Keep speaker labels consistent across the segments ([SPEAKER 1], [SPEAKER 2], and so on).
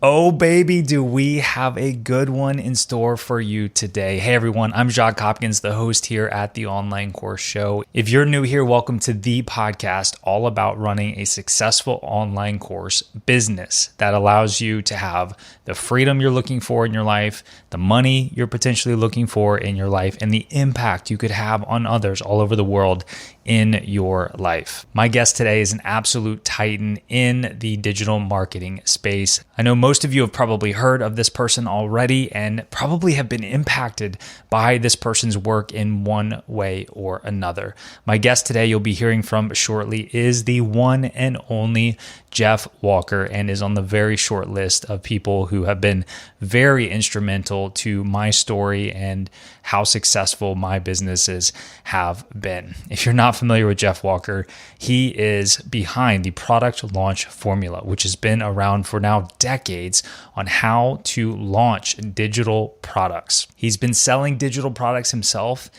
[SPEAKER 1] Oh, baby, do we have a good one in store for you today. Hey, everyone, I'm Jacques Hopkins, the host here at the Online Course Show. If you're new here, welcome to the podcast all about running a successful online course business that allows you to have the freedom you're looking for in your life, the money you're potentially looking for in your life, and the impact you could have on others all over the world in your life. My guest today is an absolute titan in the digital marketing space. I know most of you have probably heard of this person already and probably have been impacted by this person's work in one way or another. My guest today you'll be hearing from shortly is the one and only Jeff Walker, and is on the very short list of people who have been very instrumental to my story and how successful my businesses have been. If you're not familiar with Jeff Walker, he is behind the product launch formula, which has been around for now decades on how to launch digital products. He's been selling digital products himself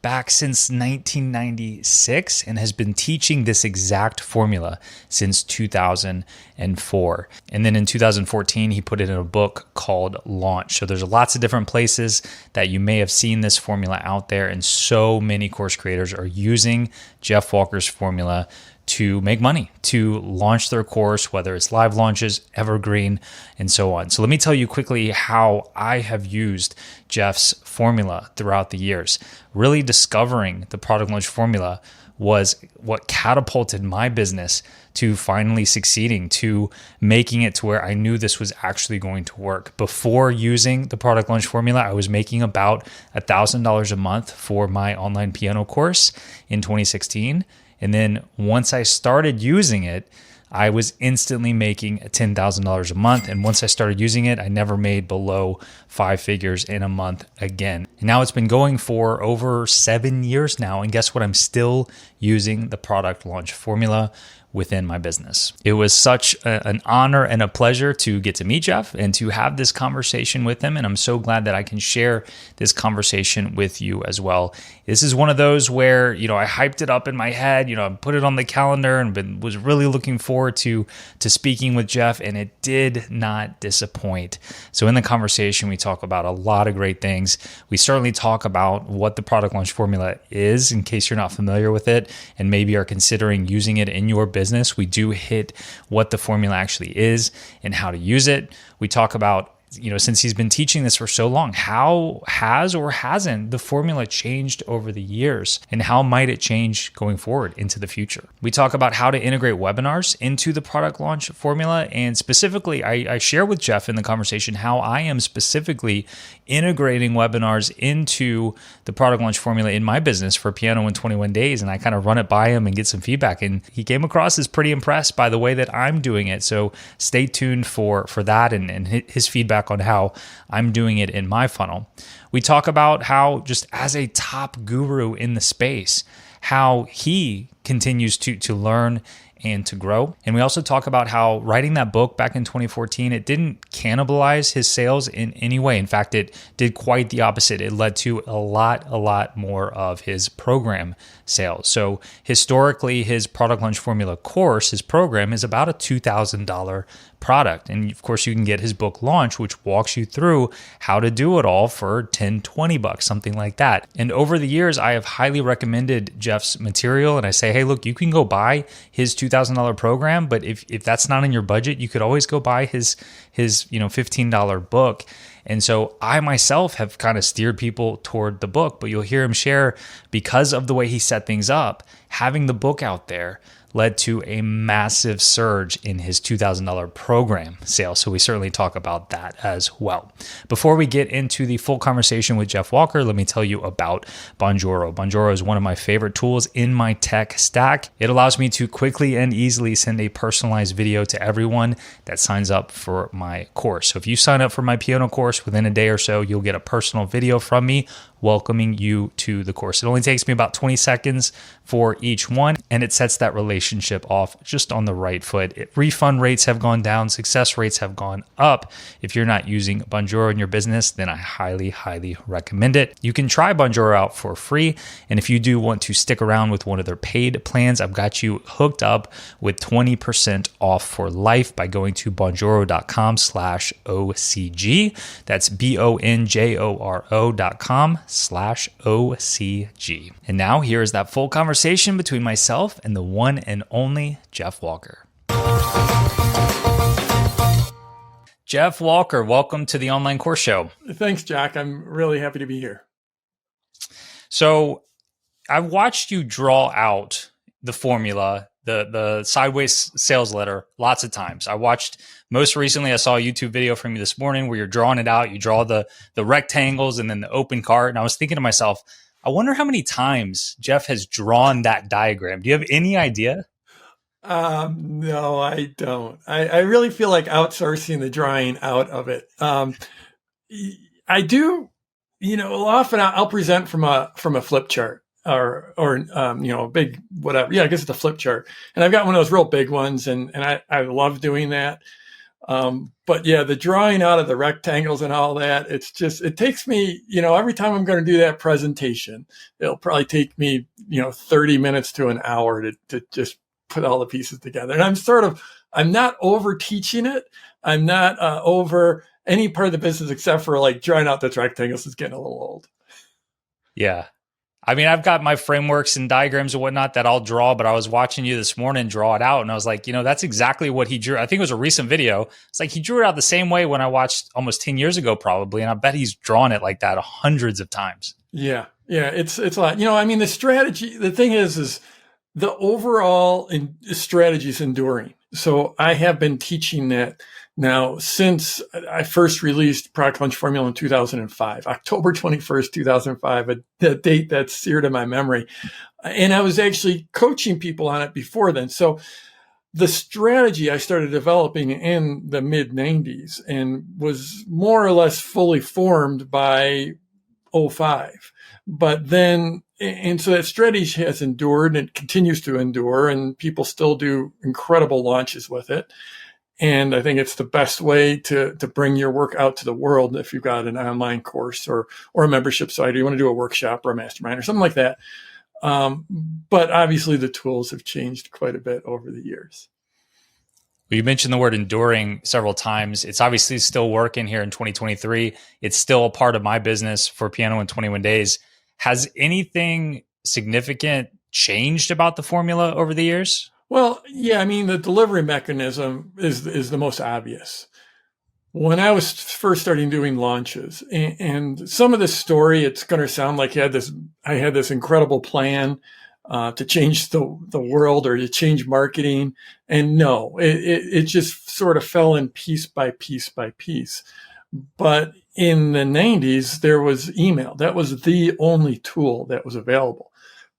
[SPEAKER 1] back since 1996 and has been teaching this exact formula since 2004. And then in 2014, he put it in a book called Launch. So there's lots of different places that you may have seen this formula out there, and so many course creators are using Jeff Walker's formula to make money, to launch their course, whether it's live launches, evergreen, and so on. So let me tell you quickly how I have used Jeff's formula throughout the years. Really discovering the product launch formula was what catapulted my business to finally succeeding, to making it to where I knew this was actually going to work. Before using the product launch formula, I was making about $1,000 a month for my online piano course in 2016. And then once I started using it, I was instantly making $10,000 a month. And once I started using it, I never made below 5 figures in a month again. And now it's been going for over 7 years now. And guess what? I'm still using the product launch formula within my business. It was such an honor and a pleasure to get to meet Jeff and to have this conversation with him. And I'm so glad that I can share this conversation with you as well. This is one of those where, I hyped it up in my head, I put it on the calendar and was really looking forward to speaking with Jeff, and it did not disappoint. So in the conversation, we talk about a lot of great things. We certainly talk about what the product launch formula is, in case you're not familiar with it and maybe are considering using it in your business. We do hit what the formula actually is and how to use it. We talk about, since he's been teaching this for so long, how has or hasn't the formula changed over the years, and how might it change going forward into the future? We talk about how to integrate webinars into the product launch formula, and specifically, I share with Jeff in the conversation how I am specifically integrating webinars into the product launch formula in my business for Piano in 21 Days, and I kind of run it by him and get some feedback, and he came across as pretty impressed by the way that I'm doing it. So stay tuned for that and his feedback on how I'm doing it in my funnel. We talk about how, just as a top guru in the space, how he continues to learn and to grow. And we also talk about how writing that book back in 2014, it didn't cannibalize his sales in any way. In fact, it did quite the opposite. It led to a lot more of his program sales. So historically, his product launch formula course, his program, is about a $2,000 product. And of course, you can get his book Launch, which walks you through how to do it all for $10, $20, something like that. And over the years, I have highly recommended Jeff's material, and I say, hey, look, you can go buy his $2,000 program, but if that's not in your budget, you could always go buy his $15 book. And so I myself have kind of steered people toward the book, but you'll hear him share, because of the way he set things up, having the book out there led to a massive surge in his $2,000 program sales. So we certainly talk about that as well. Before we get into the full conversation with Jeff Walker, let me tell you about Bonjoro. Bonjoro is one of my favorite tools in my tech stack. It allows me to quickly and easily send a personalized video to everyone that signs up for my course. So if you sign up for my piano course, within a day or so, you'll get a personal video from me welcoming you to the course. It only takes me about 20 seconds for each one, and it sets that relationship off just on the right foot. Refund rates have gone down, success rates have gone up. If you're not using Bonjoro in your business, then I highly, highly recommend it. You can try Bonjoro out for free, and if you do want to stick around with one of their paid plans, I've got you hooked up with 20% off for life by going to bonjoro.com/OCG. That's bonjoro.com/OCG. And now here is that full conversation between myself and the one and only Jeff Walker. Jeff Walker, welcome to the Online Course Show.
[SPEAKER 2] Thanks, Jack. I'm really happy to be here.
[SPEAKER 1] So I've watched you draw out the formula, the sideways sales letter lots of times. I watched, most recently, I saw a YouTube video from you this morning where you're drawing it out. You draw the rectangles and then the open cart. And I was thinking to myself, I wonder how many times Jeff has drawn that diagram. Do you have any idea?
[SPEAKER 2] No, I don't. I really feel like outsourcing the drawing out of it. I do, often I'll present from a flip chart or a big whatever. Yeah, I guess it's a flip chart. And I've got one of those real big ones and I love doing that. But yeah, the drawing out of the rectangles and all that, it takes me, every time I'm going to do that presentation, it'll probably take me, 30 minutes to an hour to just put all the pieces together. And I'm not over teaching it. I'm not over any part of the business except for like drawing out those rectangles is getting a little old.
[SPEAKER 1] Yeah. I mean, I've got my frameworks and diagrams and whatnot that I'll draw, but I was watching you this morning draw it out and I was like, that's exactly what he drew. I think it was a recent video. It's like he drew it out the same way when I watched almost 10 years ago, probably. And I bet he's drawn it like that hundreds of times.
[SPEAKER 2] Yeah. Yeah. It's a lot. The strategy, the thing is the overall strategy is enduring. So I have been teaching that now since I first released Product Launch Formula in 2005, October 21st, 2005, a date that's seared in my memory. And I was actually coaching people on it before then. So the strategy I started developing in the mid 90s and was more or less fully formed by 05. But then, and so that strategy has endured and it continues to endure and people still do incredible launches with it. And I think it's the best way to bring your work out to the world if you've got an online course or a membership site, or you want to do a workshop or a mastermind or something like that. But obviously the tools have changed quite a bit over the years.
[SPEAKER 1] Well, you mentioned the word enduring several times. It's obviously still working here in 2023. It's still a part of my business for Piano in 21 Days. Has anything significant changed about the formula over the years?
[SPEAKER 2] Well, yeah, the delivery mechanism is the most obvious. When I was first starting doing launches, and some of this story, it's going to sound like I had this incredible plan to change the world or to change marketing, and no, it just sort of fell in piece by piece by piece. But in the 90s, there was email. That was the only tool that was available.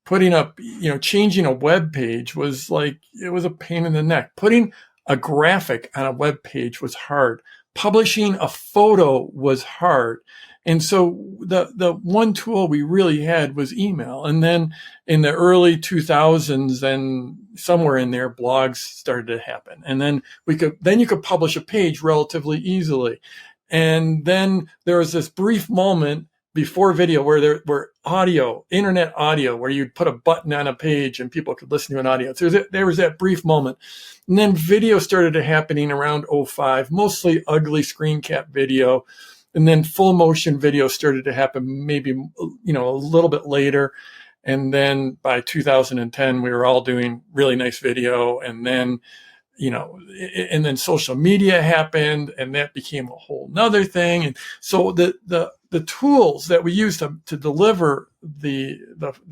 [SPEAKER 2] Putting up, changing a web page was it was a pain in the neck. Putting a graphic on a web page was hard. Publishing a photo was hard. And so the one tool we really had was email. And then in the early 2000s, then somewhere in there, blogs started to happen. And then you could publish a page relatively easily. And then there was this brief moment before video where there were internet audio, where you'd put a button on a page and people could listen to an audio. So there was that brief moment. And then video started happening around 05, mostly ugly screen cap video. And then full motion video started to happen maybe, a little bit later. And then by 2010, we were all doing really nice video. And then, and then social media happened and that became a whole nother thing. And so the tools that we use to deliver the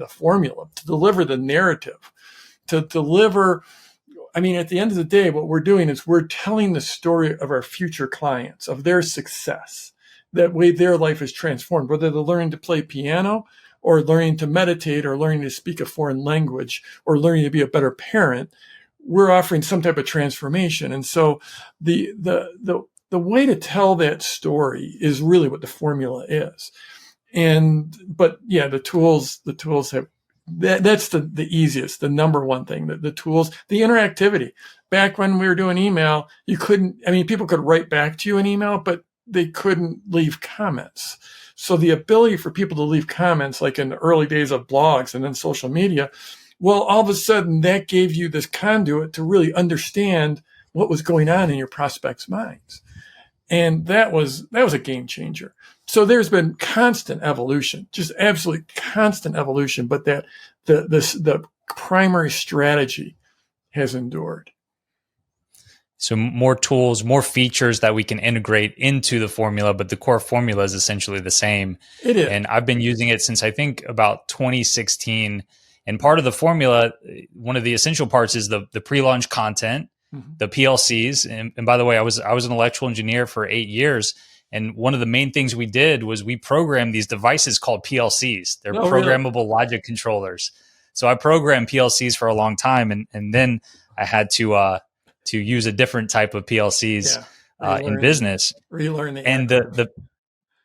[SPEAKER 2] formula, to deliver the narrative, to deliver, at the end of the day, what we're doing is we're telling the story of our future clients, of their success, that way their life is transformed, whether they're learning to play piano or learning to meditate or learning to speak a foreign language or learning to be a better parent. We're offering some type of transformation. And so the way to tell that story is really what the formula is. But yeah, the tools have, that's the easiest, the number one thing, the tools, the interactivity. Back when we were doing email, people could write back to you an email, but they couldn't leave comments. So the ability for people to leave comments, like in the early days of blogs and then social media, well, all of a sudden that gave you this conduit to really understand what was going on in your prospects' minds. And that was a game changer. So there's been constant evolution, just absolutely constant evolution, but that the primary strategy has endured.
[SPEAKER 1] So more tools, more features that we can integrate into the formula, but the core formula is essentially the same.
[SPEAKER 2] It is.
[SPEAKER 1] And I've been using it since I think about 2016. And part of the formula, one of the essential parts is the pre-launch content, the PLCs. And by the way, I was an electrical engineer for 8 years. And one of the main things we did was we programmed these devices called PLCs. They're programmable logic controllers. So I programmed PLCs for a long time. And then I had to use a different type of PLCs in business.
[SPEAKER 2] Relearn the
[SPEAKER 1] and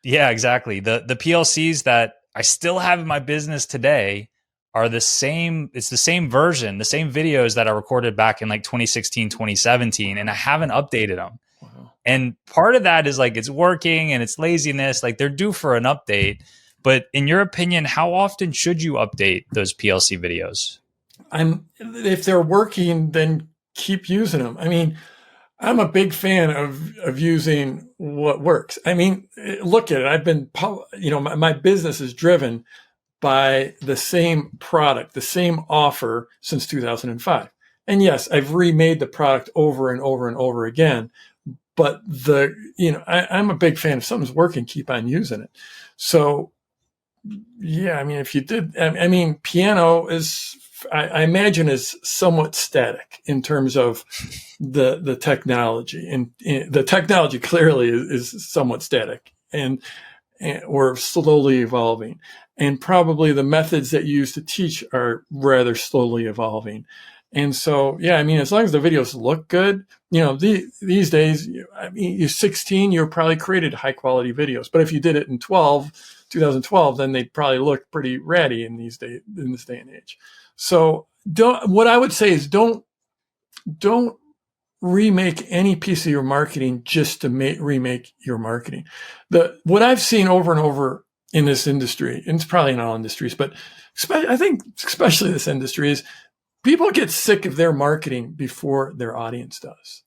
[SPEAKER 1] exactly. The PLCs that I still have in my business today are the same. It's the same version, the same videos that I recorded back in like 2016, 2017, and I haven't updated them.
[SPEAKER 2] Wow.
[SPEAKER 1] And part of that is like it's working and it's laziness. Like they're due for an update. But in your opinion, how often should you update those PLC videos?
[SPEAKER 2] If they're working, then keep using them. I mean, I'm a big fan of using what works. I mean, look at it. I've been, my business is driven by the same product, the same offer since 2005. And yes, I've remade the product over and over and over again. But I'm a big fan. If something's working, keep on using it. So, yeah, I mean, if you did, piano is, I imagine, is somewhat static in terms of the technology, and the technology clearly is somewhat static, and we're slowly evolving, and probably the methods that you use to teach are rather slowly evolving. And so, yeah, I mean, as long as the videos look good, these days, you're 16, you probably created high quality videos. But if you did it in 2012, then they'd probably look pretty ratty in this day and age. So what I would say is don't remake any piece of your marketing just to remake your marketing. What I've seen over and over in this industry, and it's probably in all industries, but I think especially this industry, is people get sick of their marketing before their audience does.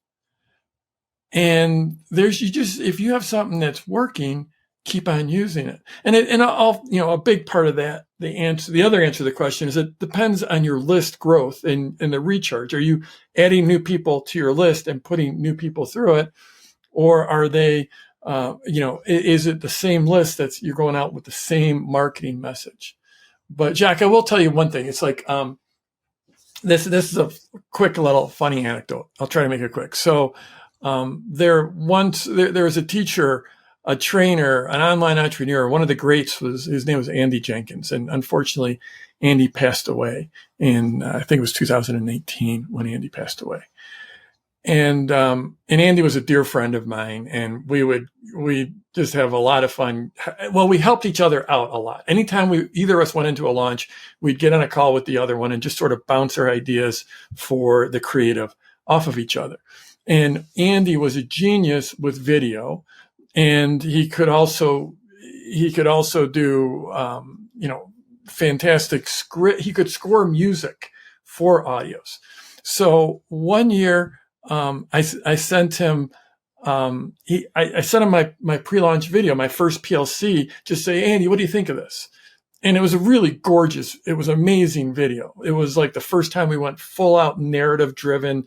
[SPEAKER 2] And if you have something that's working, keep on using it. And a big part of that, the other answer to the question is it depends on your list growth and the recharge. Are you adding new people to your list and putting new people through it? Or are they, is it the same list you're going out with the same marketing message? But Jack, I will tell you one thing. It's like, this is a quick little funny anecdote. I'll try to make it quick. So, there was a teacher, a trainer, an online entrepreneur. One of the greats his name was Andy Jenkins. And unfortunately, Andy passed away I think it was 2018 when Andy passed away. And Andy was a dear friend of mine, and we just have a lot of fun. Well, we helped each other out a lot. Anytime either of us went into a launch, we'd get on a call with the other one and just sort of bounce our ideas for the creative off of each other. And Andy was a genius with video, and he could also do fantastic script. He could score music for audios. So one year, I sent him I sent him my pre-launch video, my first PLC, just say, Andy, what do you think of this? And it was a really gorgeous, it was an amazing video. It was like the first time we went full out narrative driven,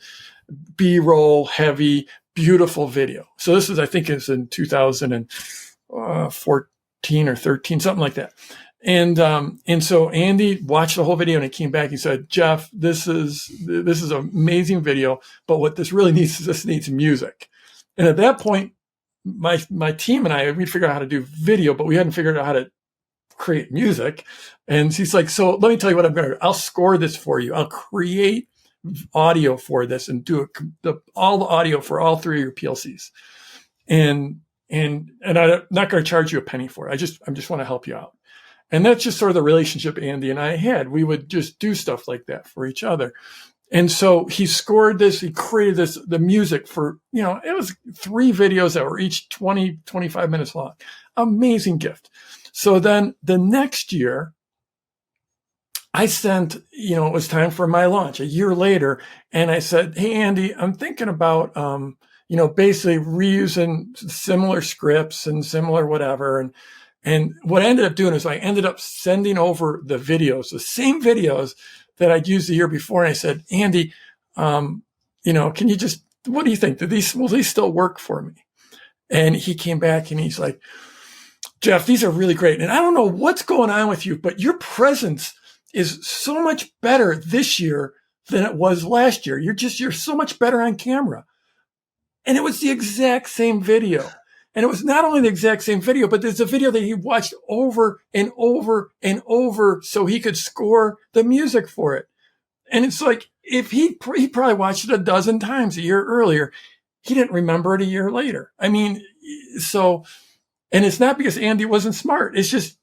[SPEAKER 2] B-roll heavy, beautiful video. So this is, I think it's in 2014 or 13, something like that. And so Andy watched the whole video and he came back. He said, Jeff, this is an amazing video, but what this really needs is this needs music. And at that point, my team and I, we'd figured out how to do video, but we hadn't figured out how to create music. And he's like, so let me tell you what I'm going to do. I'll score this for you. I'll create audio for this and do all the audio for all three of your PLCs. And and I'm not going to charge you a penny for it. I just want to help you out. And that's just sort of the relationship Andy and I had. We would just do stuff like that for each other. And so he scored this, he created this, the music for, it was 3 videos that were each 20, 25 minutes long. Amazing gift. So then the next year, I sent, it was time for my launch a year later. And I said, hey, Andy, I'm thinking about, basically reusing similar scripts and similar whatever. And what I ended up doing is I ended up sending over the videos, the same videos that I'd used the year before. And I said, Andy, can you just, what do you think? Will these still work for me? And he came back and he's like, Jeff, these are really great. And I don't know what's going on with you, but your presence is so much better this year than it was last year. You're so much better on camera. And it was the exact same video. And it was not only the exact same video, but there's a video that he watched over and over and over so he could score the music for it. And it's like, if he probably watched it a dozen times a year earlier, he didn't remember it a year later. I mean, so, and it's not because Andy wasn't smart. It's just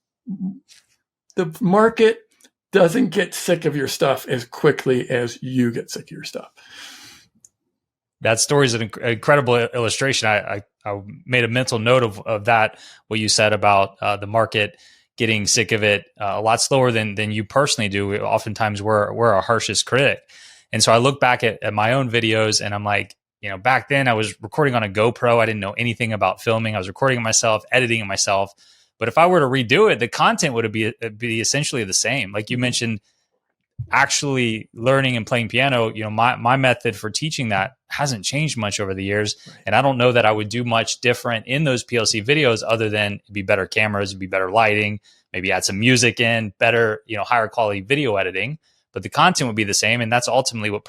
[SPEAKER 2] the market doesn't get sick of your stuff as quickly as you get sick of your stuff.
[SPEAKER 1] That story is an incredible illustration. I made a mental note of that, what you said about the market getting sick of it a lot slower than you personally do. Oftentimes we're our harshest critic. And so I look back at my own videos and I'm like, back then I was recording on a GoPro. I didn't know anything about filming. I was recording it myself, editing it myself. But if I were to redo it, the content would be essentially the same. Like you mentioned, actually learning and playing piano, my method for teaching that hasn't changed much over the years. Right. And I don't know that I would do much different in those PLC videos other than it'd be better cameras, it'd be better lighting, maybe add some music in, better, higher quality video editing, but the content would be the same. And that's ultimately what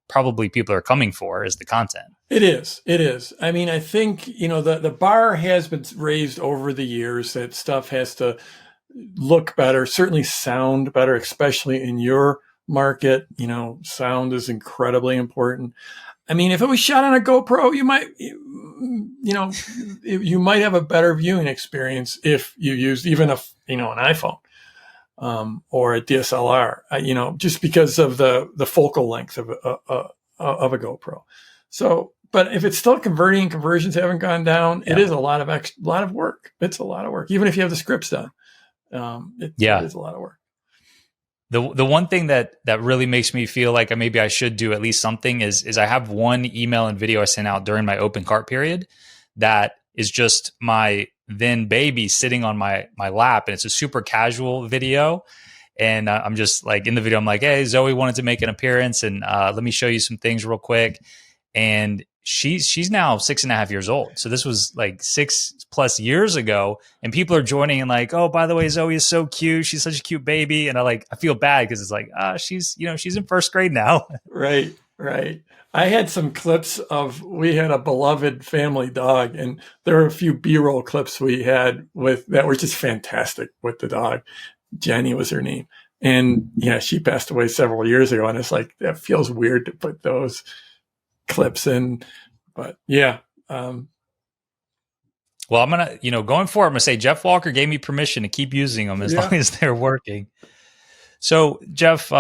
[SPEAKER 1] probably people are coming for, is the content.
[SPEAKER 2] It is. I mean, I think, the bar has been raised over the years that stuff has to look better, certainly sound better, especially in your market. Sound is incredibly important. I mean, if it was shot on a GoPro, you might have a better viewing experience if you used even an iPhone or a DSLR. Just because of the focal length of a GoPro. So, but if it's still converting, conversions haven't gone down, It is a lot of work. It's a lot of work, even if you have the scripts done. It is a lot of work.
[SPEAKER 1] The one thing that really makes me feel like maybe I should do at least something is I have one email and video I sent out during my open cart period that is just my then baby sitting on my lap, and it's a super casual video. And I'm just like, in the video, I'm like, hey, Zoe wanted to make an appearance, and let me show you some things real quick. And she's now 6.5 years old. So this was like 6+ years ago, and people are joining and like, oh, by the way, Zoe is so cute. She's such a cute baby. And I feel bad because it's like, she's in first grade now.
[SPEAKER 2] Right. I had some clips we had a beloved family dog, and there were a few B-roll clips we had that were just fantastic with the dog. Jenny was her name. And she passed away several years ago. And it's like, that feels weird to put those clips in, but yeah.
[SPEAKER 1] Well, I'm going to, going forward, I'm going to say Jeff Walker gave me permission to keep using them as long as they're working. So Jeff,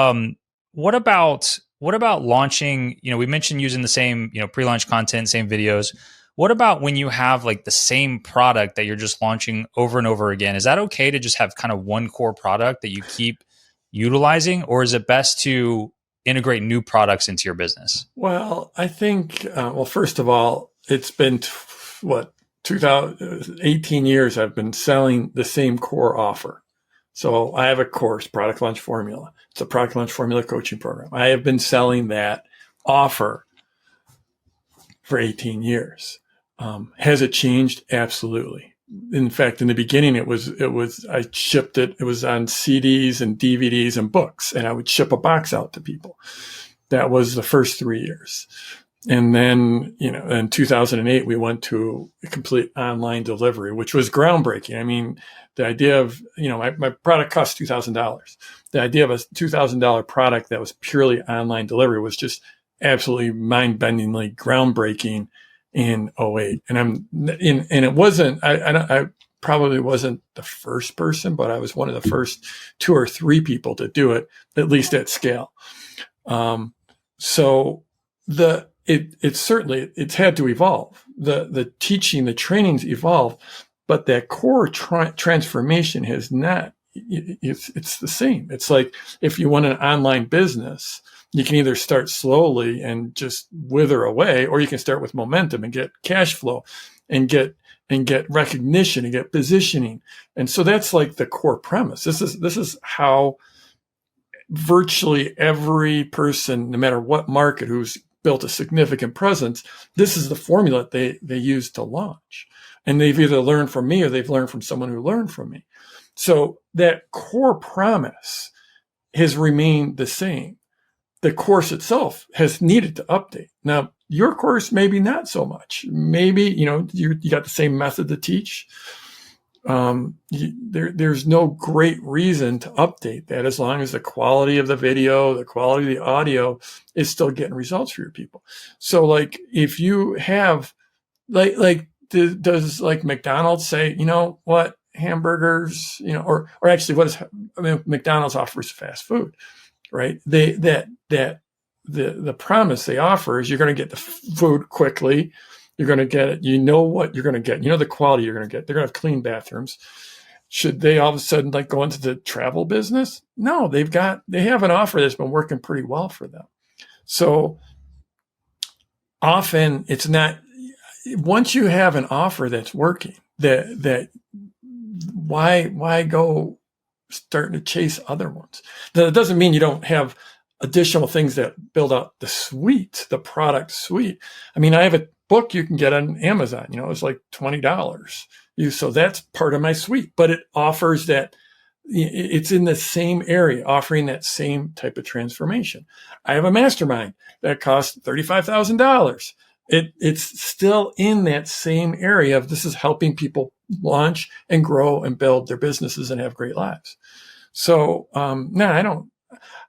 [SPEAKER 1] what about launching, we mentioned using the same, pre-launch content, same videos. What about when you have like the same product that you're just launching over and over again? Is that okay to just have kind of one core product that you keep utilizing, or is it best to integrate new products into your business?
[SPEAKER 2] Well, I think, first of all, it's been 18 years I've been selling the same core offer. So I have a course, Product Launch Formula. It's a Product Launch Formula coaching program. I have been selling that offer for 18 years. Has it changed? Absolutely. In fact, in the beginning, I shipped it. It was on CDs and DVDs and books, and I would ship a box out to people. That was the first 3 years. And then, in 2008, we went to a complete online delivery, which was groundbreaking. I mean, the idea of, my product cost $2,000. The idea of a $2,000 product that was purely online delivery was just absolutely mind-bendingly groundbreaking. in '08. And it wasn't, I probably wasn't the first person, but I was one of the first 2 or 3 people to do it, at least at scale. So it's certainly, it's had to evolve. The teaching, the trainings evolved, but that core transformation has not. It's the same. It's like if you want an online business, you can either start slowly and just wither away, or you can start with momentum and get cash flow and get recognition and get positioning. And so that's like the core premise. This is how virtually every person, no matter what market, who's built a significant presence, this is the formula they use to launch. And they've either learned from me or they've learned from someone who learned from me. So that core promise has remained the same. The course itself has needed to update. Now, your course, maybe not so much. Maybe, you got the same method to teach. There's no great reason to update that as long as the quality of the video, the quality of the audio is still getting results for your people. So like if you have does like McDonald's say, what, hamburgers, or actually McDonald's offers fast food, right? The promise they offer is you're going to get the food quickly. You're going to get it. You know what you're going to get. You know the quality you're going to get. They're going to have clean bathrooms. Should they all of a sudden like go into the travel business? No, they have an offer that's been working pretty well for them. So often it's not, once you have an offer that's working, that why go starting to chase other ones? That doesn't mean you don't have additional things that build out the suite, the product suite. I mean, I have a book you can get on Amazon, it's like $20. So that's part of my suite, but it offers that it's in the same area, offering that same type of transformation. I have a mastermind that costs $35,000. It's still in that same area of this is helping people launch and grow and build their businesses and have great lives. So, no,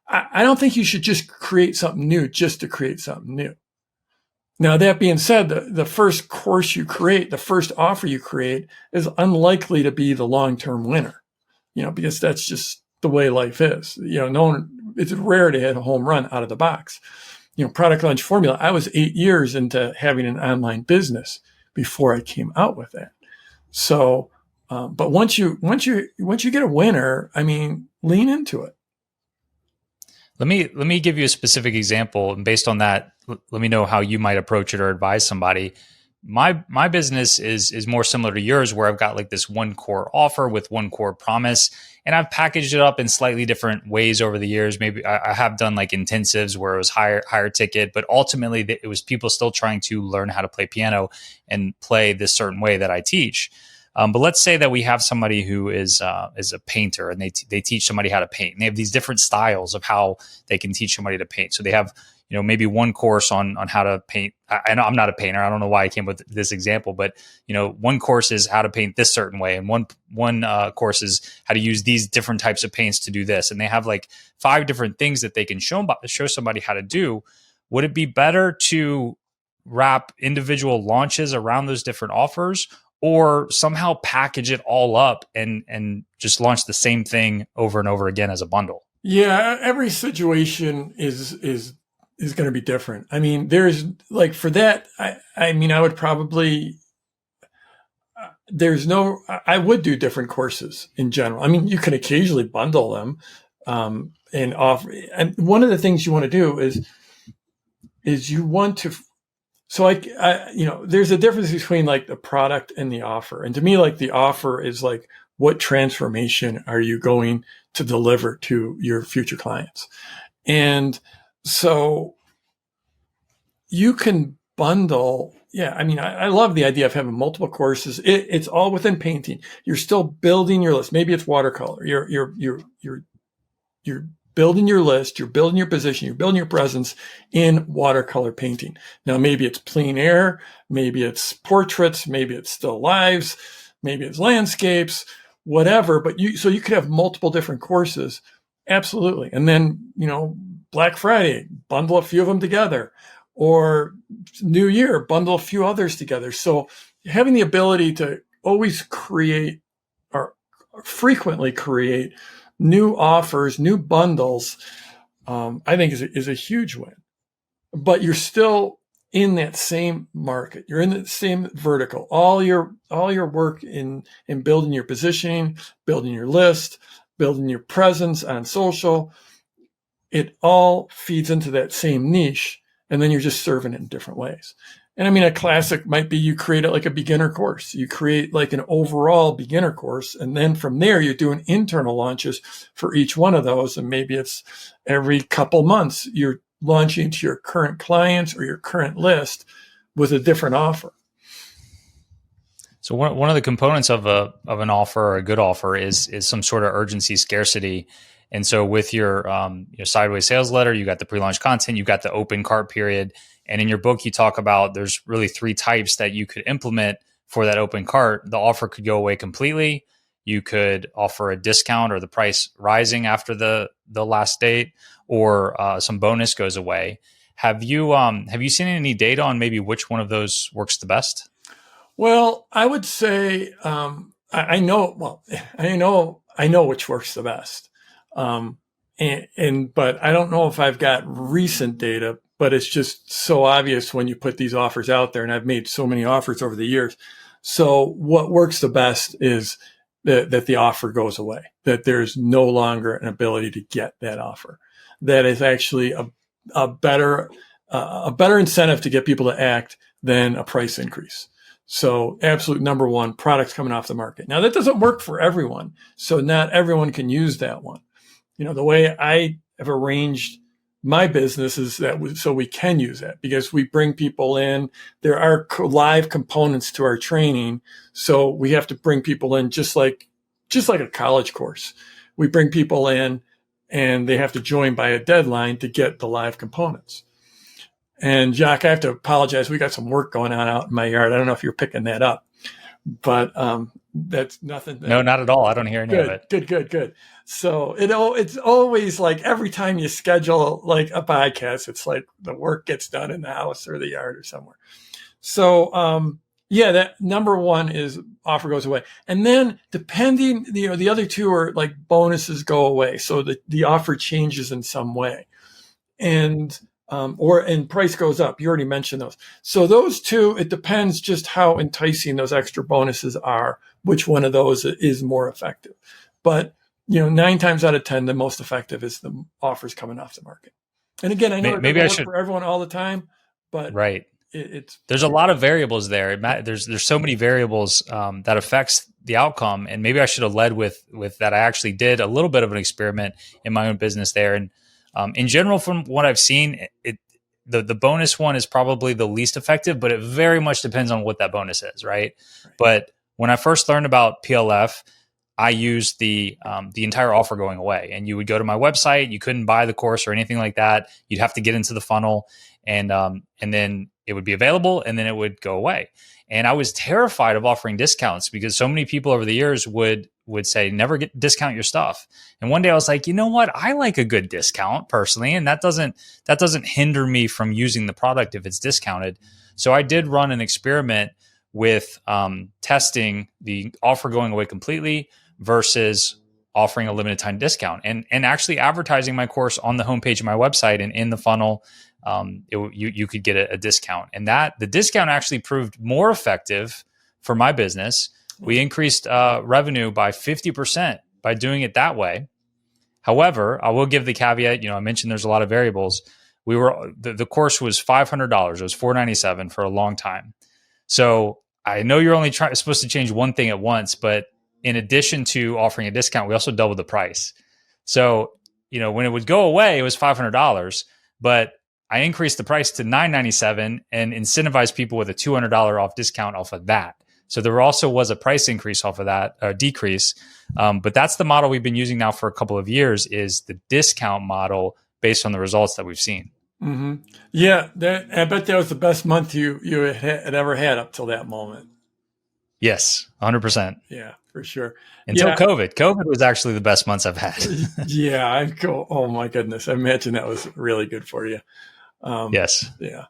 [SPEAKER 2] I don't think you should just create something new just to create something new. Now, that being said, the first course you create, the first offer you create is unlikely to be the long-term winner, because that's just the way life is. It's rare to hit a home run out of the box. Product launch formula, I was 8 years into having an online business before I came out with that. So, but once you get a winner, lean into it.
[SPEAKER 1] Let me give you a specific example, and based on that, let me know how you might approach it or advise somebody. My business is more similar to yours, where I've got like this one core offer with one core promise, and I've packaged it up in slightly different ways over the years. Maybe I have done like intensives where it was higher ticket, but ultimately it was people still trying to learn how to play piano and play this certain way that I teach. But let's say that we have somebody who is a painter, and they teach somebody how to paint. And they have these different styles of how they can teach somebody to paint. So they have maybe one course on how to paint. I'm not a painter. I don't know why I came with this example, but one course is how to paint this certain way, and one course is how to use these different types of paints to do this. And they have like 5 different things that they can show somebody how to do. Would it be better to wrap individual launches around those different offers, or somehow package it all up and just launch the same thing over and over again as a bundle?
[SPEAKER 2] Yeah, every situation is going to be different. There's like for that, I would probably, I would do different courses in general. You can occasionally bundle them and offer. And one of the things you want to do is you want to, so there's a difference between like the product and the offer. And to me, like the offer is like, what transformation are you going to deliver to your future clients? And so you can bundle. Yeah. I love the idea of having multiple courses. It's all within painting. You're still building your list. Maybe it's watercolor. You're building your list, you're building your position, you're building your presence in watercolor painting. Now, maybe it's plein air, maybe it's portraits, maybe it's still lives, maybe it's landscapes, whatever. But so you could have multiple different courses. Absolutely. And then, Black Friday, bundle a few of them together. or new year, bundle a few others together. So having the ability to always create or frequently create new offers, new bundles, I think is a huge win. But you're still in that same market. You're in the same vertical. All your work in building your positioning, building your list, building your presence on social, it all feeds into that same niche. And then you're just serving it in different ways. And I mean, a classic might be you create it like a beginner course. You create like an overall beginner course. And then from there, you're doing internal launches for each one of those. And maybe it's every couple months, you're launching to your current clients or your current list with a different offer.
[SPEAKER 1] So one of the components of an offer or a good offer is some sort of urgency, scarcity. And so with your sideways sales letter, you got the pre-launch content, you got the open cart period. And in your book, you talk about there's really 3 types that you could implement for that open cart. The offer could go away completely. You could offer a discount or the price rising after the last date, or some bonus goes away. Have you seen any data on maybe which one of those works the best?
[SPEAKER 2] Well, I would say I know which works the best. But I don't know if I've got recent data, but it's just so obvious when you put these offers out there, and I've made so many offers over the years. So what works the best is that the offer goes away, that there's no longer an ability to get that offer. That is actually a better incentive to get people to act than a price increase. So absolute number one, products coming off the market. Now that doesn't work for everyone. So not everyone can use that one. The way I have arranged my business is that so we can use that, because we bring people in. There are live components to our training. So we have to bring people in just like a college course. We bring people in and they have to join by a deadline to get the live components. And Jacques, I have to apologize. We got some work going on out in my yard. I don't know if you're picking that up, but that's nothing.
[SPEAKER 1] No, not at all. I don't hear any of it.
[SPEAKER 2] Good. So it's always like every time you schedule like a podcast, it's like the work gets done in the house or the yard or somewhere. So that number one is offer goes away. And then depending, the other 2 are like bonuses go away. So the offer changes in some way. And price goes up. You already mentioned those. So those 2, it depends just how enticing those extra bonuses are, which one of those is more effective. But 9 times out of 10, the most effective is the offers coming off the market. And again, I know maybe it doesn't work for everyone all the time, but
[SPEAKER 1] right. There's a lot of variables there. There's so many variables that affects the outcome. And maybe I should have led with that. I actually did a little bit of an experiment in my own business there. And in general, from what I've seen, the bonus one is probably the least effective, but it very much depends on what that bonus is, right? But when I first learned about PLF, I used the entire offer going away. And you would go to my website, you couldn't buy the course or anything like that. You'd have to get into the funnel, and then it would be available, and then it would go away. And I was terrified of offering discounts because so many people over the years would say, never discount your stuff. And one day I was like, you know what? I like a good discount personally. And that doesn't hinder me from using the product if it's discounted. So I did run an experiment with testing the offer going away completely versus offering a limited time discount, and actually advertising my course on the homepage of my website and in the funnel. You could get a discount, and the discount actually proved more effective for my business. We increased revenue by 50% by doing it that way. However, I will give the caveat. I mentioned there's a lot of variables. The course was $500. It was $497 for a long time. So I know you're only supposed to change one thing at once, but in addition to offering a discount, we also doubled the price. So when it would go away, it was $500, but I increased the price to $997 and incentivized people with a $200 off discount off of that. So there also was a price increase off of that, decrease. But that's the model we've been using now for a couple of years, is the discount model based on the results that we've seen.
[SPEAKER 2] Mm-hmm. Yeah, I bet that was the best month you had ever had up till that moment.
[SPEAKER 1] Yes, 100%.
[SPEAKER 2] Yeah, for sure.
[SPEAKER 1] Until COVID. COVID was actually the best months I've had.
[SPEAKER 2] Oh my goodness. I imagine that was really good for you.
[SPEAKER 1] Yes.
[SPEAKER 2] Yeah.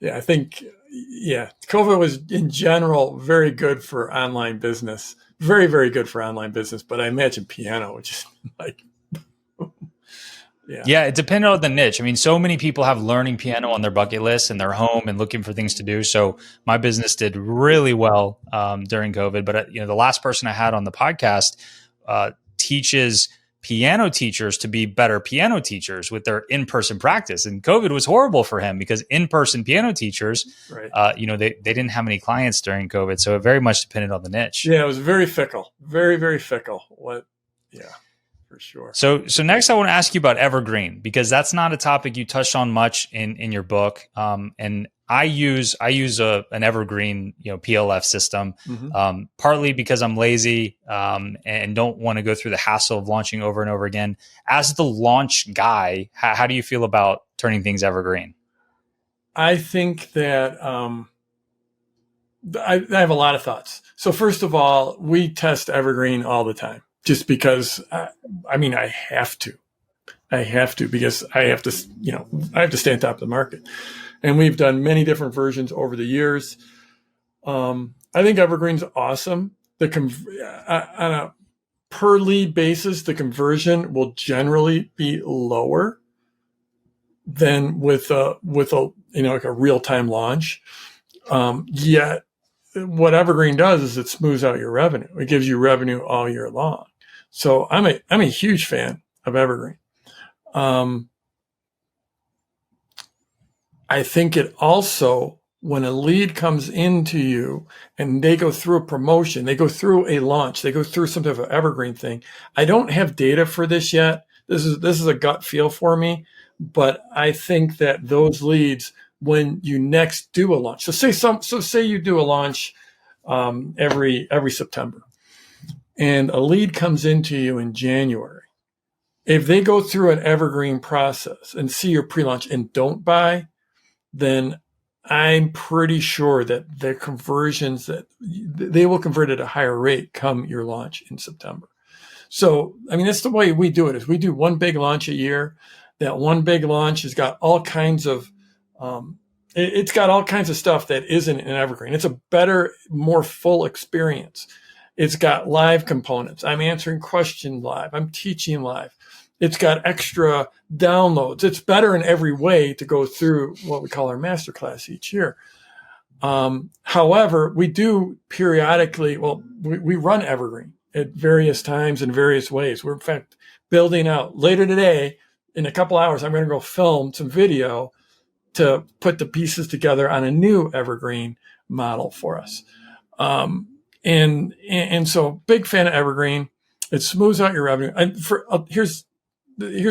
[SPEAKER 2] I think, COVID was in general very good for online business. Very, very good for online business. But I imagine piano, which is like,
[SPEAKER 1] Yeah, it depended on the niche. I mean, so many people have learning piano on their bucket list and they're home and looking for things to do. So my business did really well during COVID. But the last person I had on the podcast teaches piano teachers to be better piano teachers with their in-person practice. And COVID was horrible for him because in-person piano teachers,
[SPEAKER 2] right.
[SPEAKER 1] They didn't have many clients during COVID. So it very much depended on the niche.
[SPEAKER 2] Yeah, it was very fickle, very, very fickle. For sure.
[SPEAKER 1] So next I want to ask you about evergreen, because that's not a topic you touched on much in your book. And I use an evergreen, PLF system, partly because I'm lazy and don't want to go through the hassle of launching over and over again. As the launch guy, how do you feel about turning things evergreen?
[SPEAKER 2] I think that I have a lot of thoughts. So first of all, we test evergreen all the time. Just because, I have to because I have to stay on top of the market. And we've done many different versions over the years. I think Evergreen's awesome. On a per lead basis, the conversion will generally be lower than with a real-time launch. Yet what Evergreen does is it smooths out your revenue. It gives you revenue all year long. So I'm a huge fan of Evergreen. I think it also, when a lead comes into you and they go through a promotion, they go through a launch, they go through some type of Evergreen thing. I don't have data for this yet. This is a gut feel for me, but I think that those leads, when you next do a launch, say you do a launch every September. And a lead comes into you in January. If they go through an evergreen process and see your pre-launch and don't buy, then I'm pretty sure that their conversions, that they will convert at a higher rate come your launch in September. So, that's the way we do it, is we do one big launch a year. That one big launch has got all kinds of, it's got all kinds of stuff that isn't an evergreen. It's a better, more full experience. It's got live components. I'm answering questions live. I'm teaching live. It's got extra downloads. It's better in every way to go through what we call our masterclass each year. However, we do periodically, we run Evergreen at various times in various ways. We're in fact building out later today. In a couple hours, I'm going to go film some video to put the pieces together on a new Evergreen model for us. And so big fan of Evergreen. It smooths out your revenue. And here's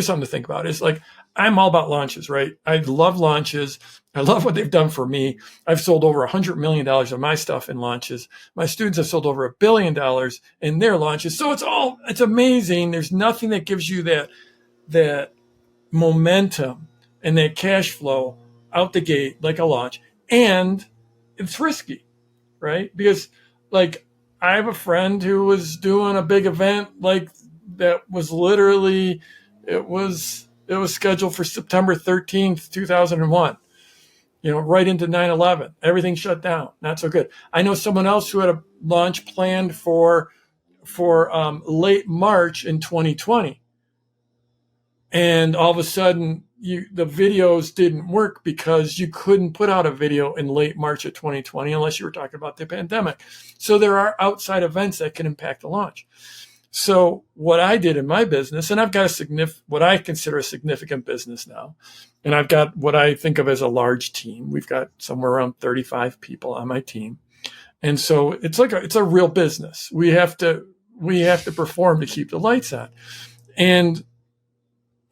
[SPEAKER 2] something to think about. It's like, I'm all about launches, right? I love launches. I love what they've done for me. I've sold over $100 million of my stuff in launches. My students have sold over $1 billion in their launches. So it's amazing. There's nothing that gives you that momentum and that cash flow out the gate like a launch. And it's risky, right? Because like, I have a friend who was doing a big event that was literally, it was scheduled for September 13th, 2001, right into 9/11. Everything shut down. Not so good. I know someone else who had a launch planned for late March in 2020. And all of a sudden, the videos didn't work because you couldn't put out a video in late March of 2020 unless you were talking about the pandemic. So there are outside events that can impact the launch. So what I did in my business, and I've got what I consider a significant business now, and I've got what I think of as a large team. We've got somewhere around 35 people on my team. And so it's a real business. We have to perform to keep the lights on. And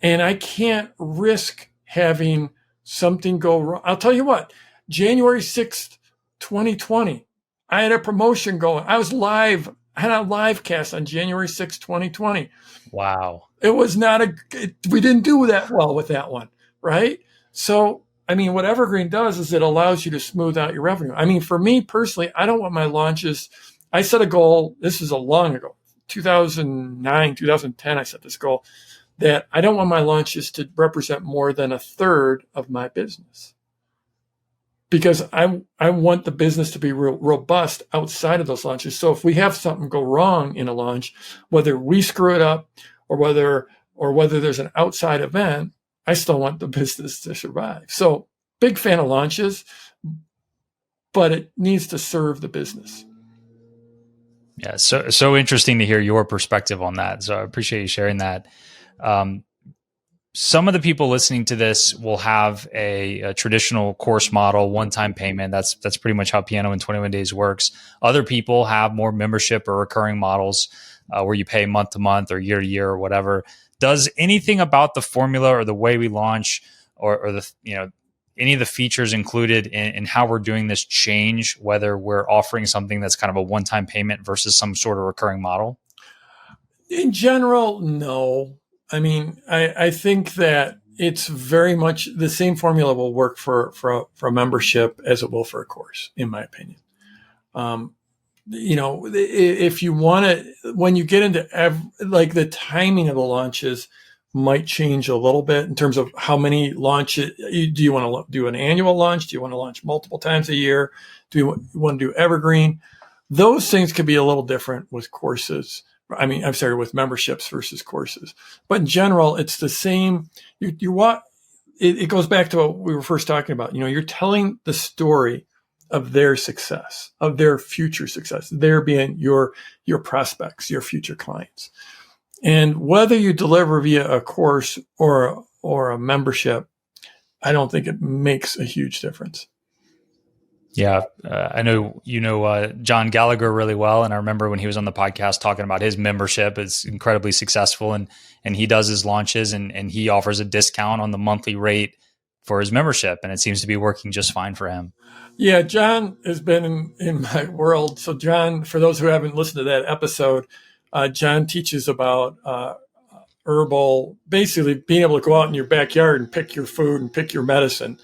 [SPEAKER 2] I can't risk having something go wrong. I'll tell you what, January 6th, 2020, I had a promotion going. I was live. I had a live cast on January 6th, 2020.
[SPEAKER 1] Wow.
[SPEAKER 2] It was we didn't do that well with that one, right? So, what Evergreen does is it allows you to smooth out your revenue. For me personally, I don't want my launches. I set a goal. This is a long ago, 2009, 2010, I set this goal, that I don't want my launches to represent more than a third of my business. because I want the business to be robust outside of those launches. So if we have something go wrong in a launch, whether we screw it up or whether there's an outside event, I still want the business to survive. So big fan of launches, but it needs to serve the business.
[SPEAKER 1] Yeah, so interesting to hear your perspective on that. So I appreciate you sharing that. Some of the people listening to this will have a traditional course model, one-time payment. That's pretty much how Piano in 21 Days works. Other people have more membership or recurring models where you pay month to month or year to year or whatever. Does anything about the formula or the way we launch or the any of the features included in how we're doing this change, whether we're offering something that's kind of a one-time payment versus some sort of recurring model?
[SPEAKER 2] In general, no. I mean, I think that it's very much the same formula will work for a membership as it will for a course, in my opinion. If you want to, when you get into like the timing of the launches might change a little bit in terms of how many launches. Do you want to do an annual launch? Do you want to launch multiple times a year? Do you want to do evergreen? Those things could be a little different with courses. With memberships versus courses. But in general, it's the same. It goes back to what we were first talking about. You're telling the story of their success, of their future success, their being your prospects, your future clients. And whether you deliver via a course or a membership, I don't think it makes a huge difference.
[SPEAKER 1] Yeah, I know John Gallagher really well, and I remember when he was on the podcast talking about his membership is incredibly successful, and he does his launches and he offers a discount on the monthly rate for his membership, and it seems to be working just fine for him.
[SPEAKER 2] Yeah, John has been in my world. So John, for those who haven't listened to that episode, John teaches about herbal, basically being able to go out in your backyard and pick your food and pick your medicine.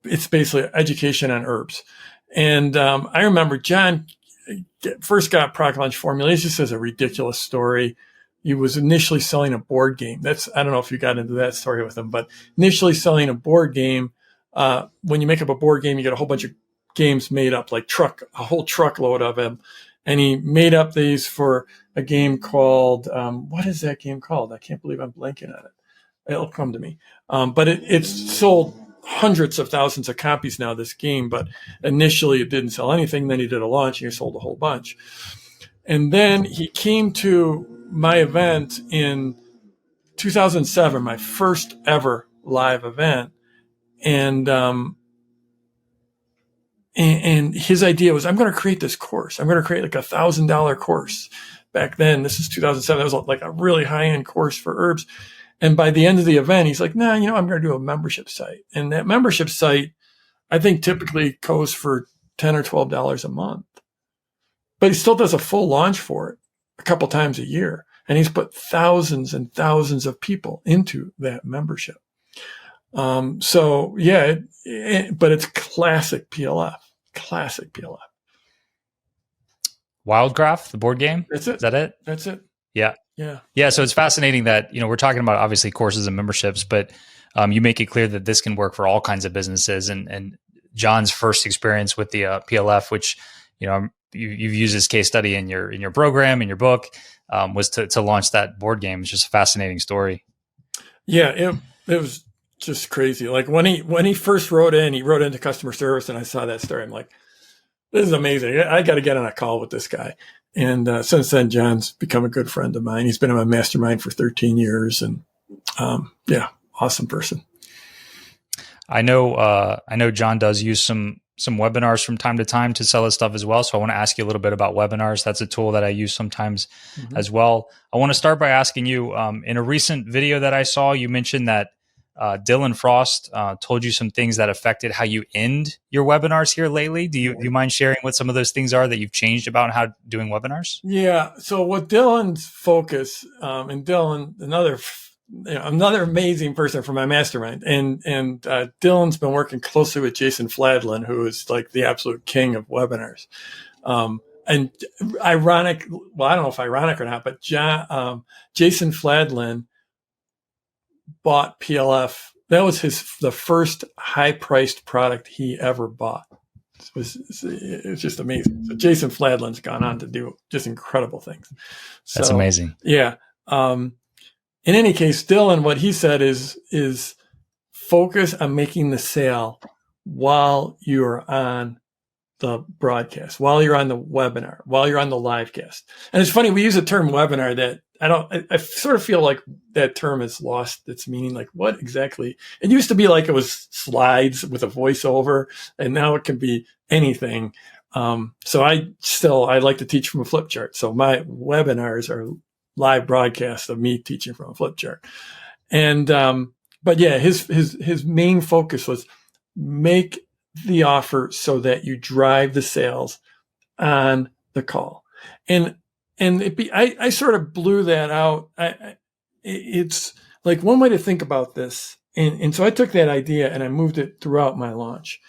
[SPEAKER 2] It's basically education on herbs. And I remember John first got Product Launch Formula. He just has a ridiculous story. He was initially selling a board game. I don't know if you got into that story with him, but initially selling a board game. When you make up a board game, you get a whole bunch of games made up, like a whole truckload of them. And he made up these for a game called, what is that game called? I can't believe I'm blanking on it. It'll come to me. But it's sold hundreds of thousands of copies now, this game, but initially it didn't sell anything. Then he did a launch and he sold a whole bunch. And then he came to my event in 2007, my first ever live event. And his idea was, I'm going to create this course. I'm going to create like $1,000 course. Back then, this is 2007. That was like a really high-end course for herbs. And by the end of the event, he's like, I'm going to do a membership site. And that membership site, I think typically goes for $10 or $12 a month. But he still does a full launch for it a couple times a year. And he's put thousands and thousands of people into that membership. But it's classic PLF. Classic PLF.
[SPEAKER 1] Wildcraft, the board game?
[SPEAKER 2] That's it.
[SPEAKER 1] Is that it?
[SPEAKER 2] That's it.
[SPEAKER 1] Yeah.
[SPEAKER 2] Yeah.
[SPEAKER 1] Yeah. So it's fascinating that, we're talking about obviously courses and memberships, but you make it clear that this can work for all kinds of businesses. And John's first experience with the PLF, which, you've used this case study in your program, in your book, was to launch that board game. It's just a fascinating story.
[SPEAKER 2] Yeah. It was just crazy. Like when he first he wrote into customer service and I saw that story. I'm like, this is amazing. I got to get on a call with this guy. And since then, John's become a good friend of mine. He's been in my mastermind for 13 years and awesome person.
[SPEAKER 1] I know John does use some webinars from time to time to sell his stuff as well. So I want to ask you a little bit about webinars. That's a tool that I use sometimes as well. I want to start by asking you, in a recent video that I saw, you mentioned that Dylan Frost told you some things that affected how you end your webinars here lately. Do you mind sharing what some of those things are that you've changed about how doing webinars?
[SPEAKER 2] Yeah. So what Dylan's focus, and Dylan, another amazing person from my mastermind, and Dylan's been working closely with Jason Fladlin, who is like the absolute king of webinars. And ironic, well, I don't know if ironic or not, but Jason Fladlin bought PLF That was the first high-priced product he ever bought. It was just amazing. So Jason Fladlin's gone on to do just incredible things.
[SPEAKER 1] That's amazing.
[SPEAKER 2] Yeah. In any case, Dylan, what he said is focus on making the sale while you're on the broadcast, while you're on the webinar, while you're on the live cast. And it's funny, we use the term webinar that I sort of feel like that term has lost its meaning. Like, what exactly? It used to be like it was slides with a voiceover, and now it can be anything. So I like to teach from a flip chart. So my webinars are live broadcasts of me teaching from a flip chart. And, but yeah, his main focus was make the offer so that you drive the sales on the call. And I sort of blew that out. It's like one way to think about this. And so I took that idea and I moved it throughout my launch.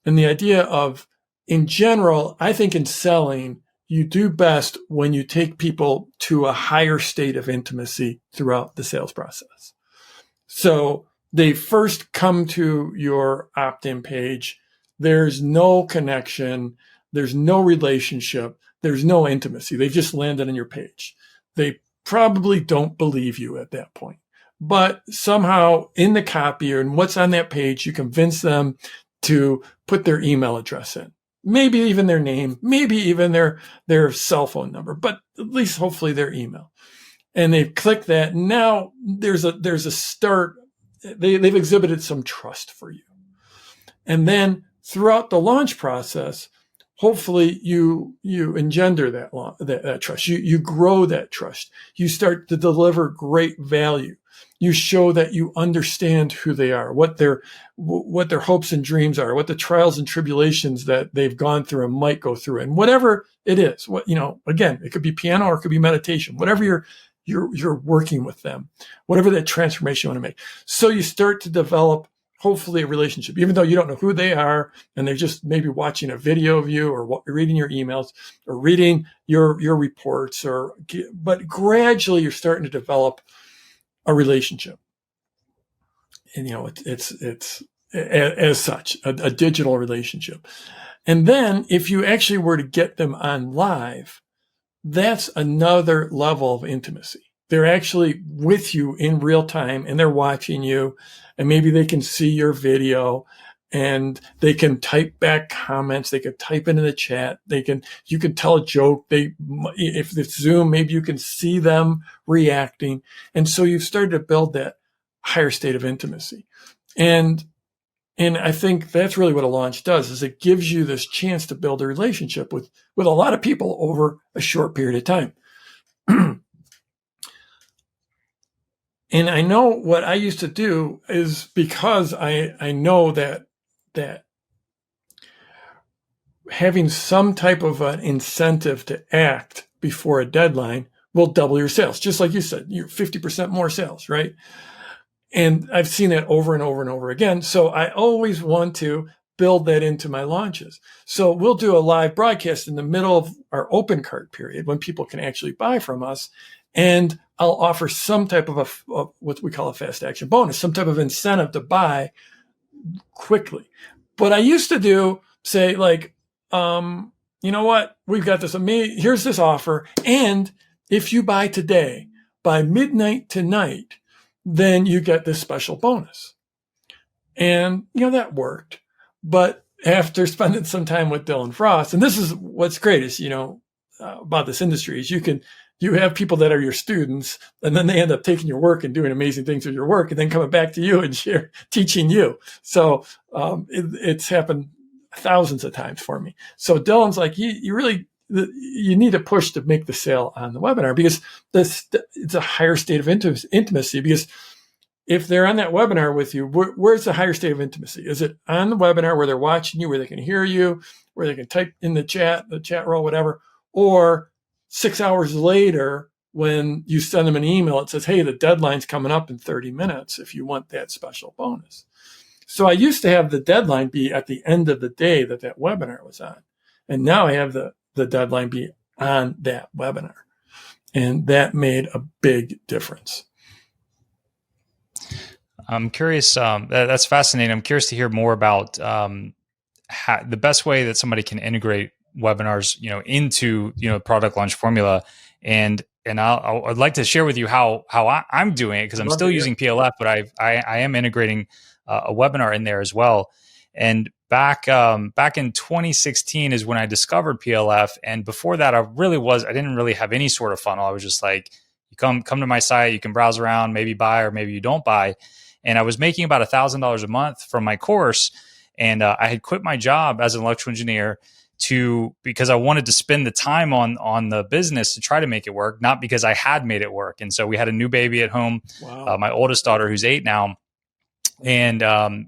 [SPEAKER 2] And the idea of, in general, I think in selling, you do best when you take people to a higher state of intimacy throughout the sales process. So they first come to your opt-in page. There's no connection. There's no relationship. There's no intimacy. They've just landed on your page. They probably don't believe you at that point. But somehow in the copy or in what's on that page, you convince them to put their email address in. Maybe even their name, maybe even their cell phone number, but at least hopefully their email. And they've clicked that. Now there's a start. They've exhibited some trust for you. And then throughout the launch process, hopefully you engender that trust. You grow that trust. You start to deliver great value. You show that you understand who they are, what their hopes and dreams are, what the trials and tribulations that they've gone through and might go through, and whatever it is. Again, it could be piano or it could be meditation. Whatever you're working with them, whatever that transformation you want to make. So you start to develop, hopefully, a relationship, even though you don't know who they are, and they're just maybe watching a video of you or reading your emails or reading your reports, but gradually you're starting to develop a relationship. And, it's as such a digital relationship. And then if you actually were to get them on live, that's another level of intimacy. They're actually with you in real time and they're watching you, and maybe they can see your video and they can type back comments. They can type into the chat. You can tell a joke. If it's Zoom, maybe you can see them reacting. And so you've started to build that higher state of intimacy. And I think that's really what a launch does, is it gives you this chance to build a relationship with a lot of people over a short period of time. And I know what I used to do is, because I know that having some type of an incentive to act before a deadline will double your sales. Just like you said, you're 50% more sales, right? And I've seen that over and over and over again. So I always want to build that into my launches. So we'll do a live broadcast in the middle of our open cart period when people can actually buy from us. And I'll offer some type of what we call a fast action bonus, some type of incentive to buy quickly. But I used to say like, you know what? We've got this here's this offer. And if you buy today by midnight tonight, then you get this special bonus. And, that worked. But after spending some time with Dylan Frost, and this is what's great is, about this industry, is you have people that are your students, and then they end up taking your work and doing amazing things with your work, and then coming back to you and teaching you. So it's happened thousands of times for me. So Dylan's like, you need to push to make the sale on the webinar, because it's a higher state of intimacy. Because if they're on that webinar with you, where's the higher state of intimacy? Is it on the webinar where they're watching you, where they can hear you, where they can type in the chat row, whatever, or 6 hours later when you send them an email, it says, hey, the deadline's coming up in 30 minutes if you want that special bonus. So I used to have the deadline be at the end of the day that webinar was on. And now I have the deadline be on that webinar. And that made a big difference.
[SPEAKER 1] I'm curious. That's fascinating. I'm curious to hear more about the best way that somebody can integrate webinars, into product launch formula, and I'd like to share with you how I'm doing it, because I'm still using PLF, but I am integrating a webinar in there as well. And back in 2016 is when I discovered PLF, and before that I didn't really have any sort of funnel. I was just like, you come to my site, you can browse around, maybe buy or maybe you don't buy. And I was making about $1,000 a month from my course. And I had quit my job as an electrical engineer because I wanted to spend the time on the business to try to make it work, not because I had made it work. And so we had a new baby at home,
[SPEAKER 2] Wow.
[SPEAKER 1] My oldest daughter, who's 8 now. And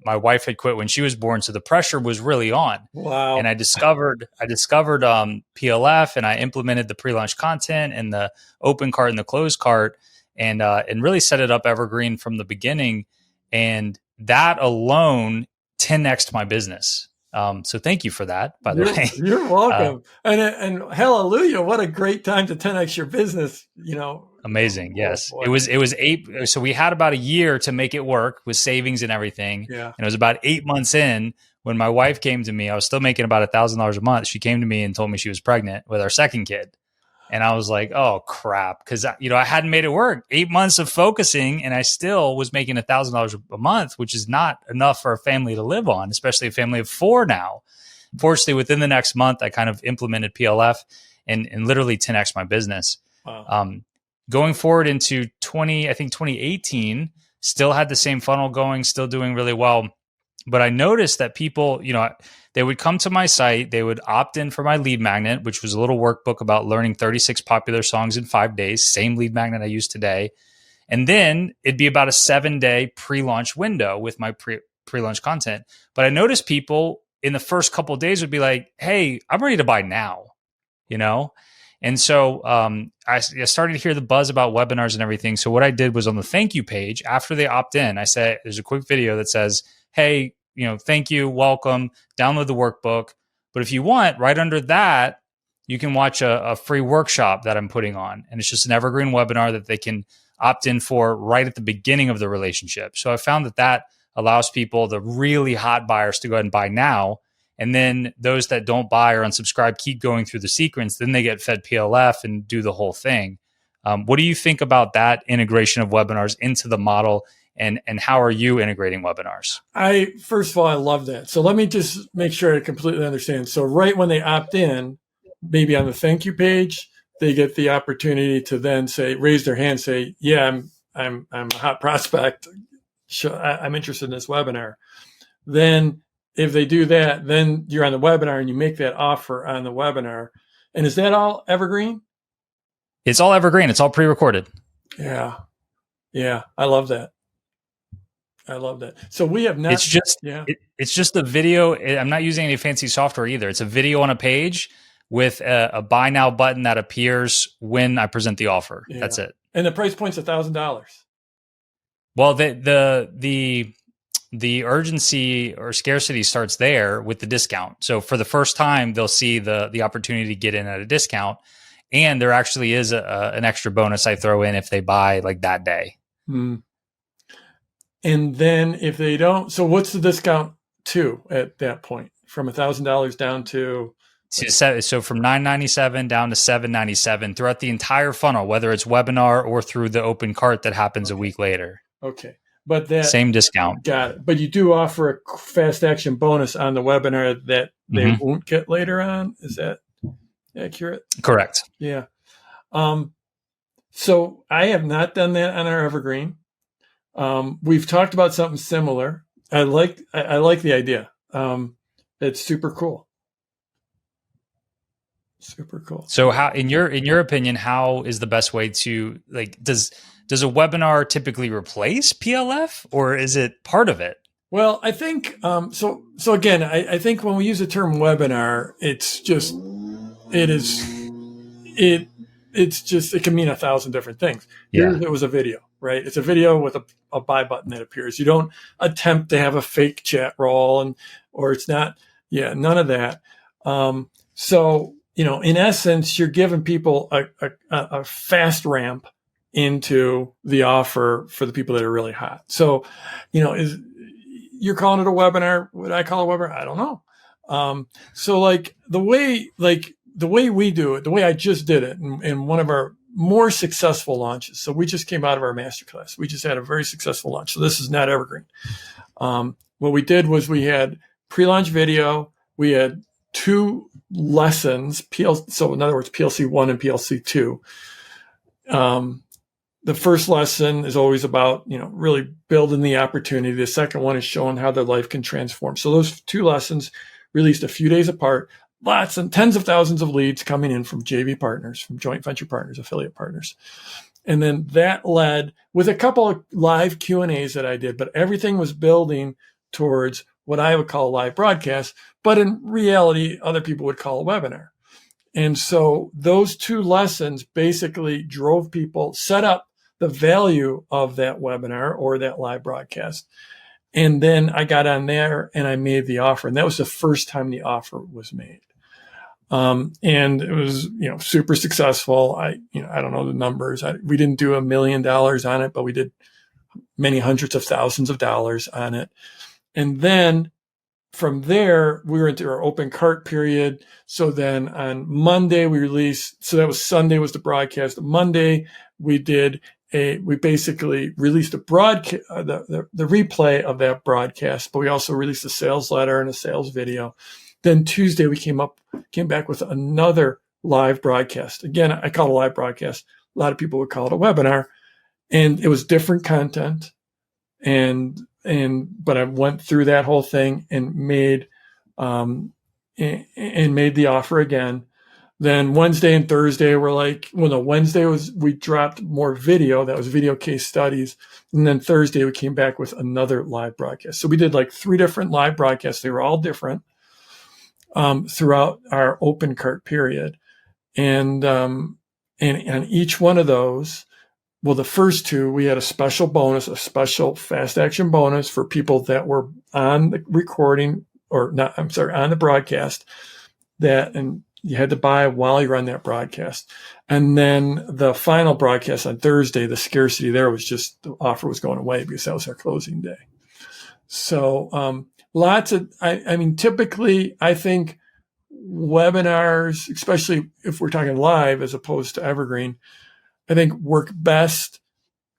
[SPEAKER 1] my wife had quit when she was born. So the pressure was really on.
[SPEAKER 2] Wow.
[SPEAKER 1] And I discovered PLF, and I implemented the pre-launch content and the open cart and the closed cart, and really set it up evergreen from the beginning. And that alone 10x'd my business. So thank you for that, by the way.
[SPEAKER 2] You're welcome. And hallelujah, what a great time to 10x your business,
[SPEAKER 1] Amazing. Yes. It was 8. So we had about a year to make it work with savings and everything.
[SPEAKER 2] Yeah.
[SPEAKER 1] And it was about 8 months in when my wife came to me. I was still making about $1,000 a month. She came to me and told me she was pregnant with our second kid. And I was like, oh crap. Cause I hadn't made it work. 8 months of focusing, and I still was making $1,000 a month, which is not enough for a family to live on, especially a family of 4 now. Fortunately, within the next month, I kind of implemented PLF and literally 10x my business.
[SPEAKER 2] Wow.
[SPEAKER 1] Going forward into 2018, still had the same funnel going, still doing really well. But I noticed that people, they would come to my site, they would opt in for my lead magnet, which was a little workbook about learning 36 popular songs in 5 days, same lead magnet I use today. And then it'd be about a 7-day pre-launch window with my pre-launch content. But I noticed people in the first couple of days would be like, hey, I'm ready to buy now, And so I started to hear the buzz about webinars and everything. So what I did was, on the thank you page, after they opt in, I said, there's a quick video that says, hey, thank you, welcome, download the workbook. But if you want, right under that, you can watch a free workshop that I'm putting on. And it's just an evergreen webinar that they can opt in for right at the beginning of the relationship. So I found that allows people, the really hot buyers, to go ahead and buy now. And then those that don't buy or unsubscribe keep going through the sequence. Then they get fed PLF and do the whole thing. What do you think about that integration of webinars into the model? And how are you integrating webinars?
[SPEAKER 2] First of all, I love that. So let me just make sure I completely understand. So right when they opt in, maybe on the thank you page, they get the opportunity to then raise their hand, say, yeah, I'm a hot prospect. I'm interested in this webinar. Then if they do that, then you're on the webinar and you make that offer on the webinar. And is that all evergreen?
[SPEAKER 1] It's all evergreen. It's all pre-recorded.
[SPEAKER 2] Yeah. I love that. So we have not.
[SPEAKER 1] It's just a video. I'm not using any fancy software either. It's a video on a page with a buy now button that appears when I present the offer. Yeah. That's it.
[SPEAKER 2] And the price point's $1,000.
[SPEAKER 1] Well, the urgency or scarcity starts there with the discount. So for the first time, they'll see the opportunity to get in at a discount. And there actually is an extra bonus I throw in if they buy like that day.
[SPEAKER 2] Mm. And then if they don't, so what's the discount to at that point? From $1,000 down to?
[SPEAKER 1] So from $997 down to $797 throughout the entire funnel, whether it's webinar or through the open cart that happens a week later.
[SPEAKER 2] Okay. But that
[SPEAKER 1] same discount.
[SPEAKER 2] Got it. But you do offer a fast action bonus on the webinar that they won't get later on. Is that accurate?
[SPEAKER 1] Correct.
[SPEAKER 2] Yeah. So I have not done that on our evergreen. We've talked about something similar. I like the idea. It's super cool. Super cool.
[SPEAKER 1] So how, in your opinion, how is the best way to, does a webinar typically replace PLF, or is it part of it?
[SPEAKER 2] Well, I think, so again, I think when we use the term webinar, it can mean 1,000 different things.
[SPEAKER 1] Yeah.
[SPEAKER 2] Here, it was a video, right? It's a video with a buy button that appears. You don't attempt to have a fake chat roll or it's not, none of that. So, in essence, you're giving people a fast ramp into the offer for the people that are really hot. So, you're calling it a webinar? Would I call it a webinar? I don't know. So like the way we do it, the way I just did it in one of our more successful launches. So we just came out of our masterclass. We just had a very successful launch. So this is not evergreen. What we did was we had pre-launch video. We had 2 lessons, so in other words, PLC 1 and PLC 2. The first lesson is always about, really building the opportunity. The second one is showing how their life can transform. So those 2 lessons released a few days apart, lots and tens of thousands of leads coming in from JV partners, from joint venture partners, affiliate partners. And then that led with a couple of live Q&As that I did, but everything was building towards what I would call a live broadcast, but in reality, other people would call a webinar. And so those 2 lessons basically drove people, set up the value of that webinar or that live broadcast. And then I got on there and I made the offer. And that was the first time the offer was made. And it was, super successful. I don't know the numbers. We didn't do $1 million on it, but we did many hundreds of thousands of dollars on it. And then from there, we were into our open cart period. So then on Monday we released, so that was Sunday was the broadcast. Monday we basically released a broadcast, the replay of that broadcast, but we also released a sales letter and a sales video. Then Tuesday we came back with another live broadcast. Again, I call it a live broadcast. A lot of people would call it a webinar, and it was different content. But I went through that whole thing and made the offer again. Then Wednesday and Thursday were Wednesday we dropped more video. That was video case studies. And then Thursday we came back with another live broadcast. So we did 3 different live broadcasts. They were all different throughout our open cart period. And on each one of those, well, the first 2, we had a special bonus, a special fast action bonus for people that were on the recording on the broadcast and you had to buy while you're on that broadcast. And then the final broadcast on Thursday, the scarcity there was just, the offer was going away because that was our closing day. So, typically I think webinars, especially if we're talking live as opposed to evergreen, I think work best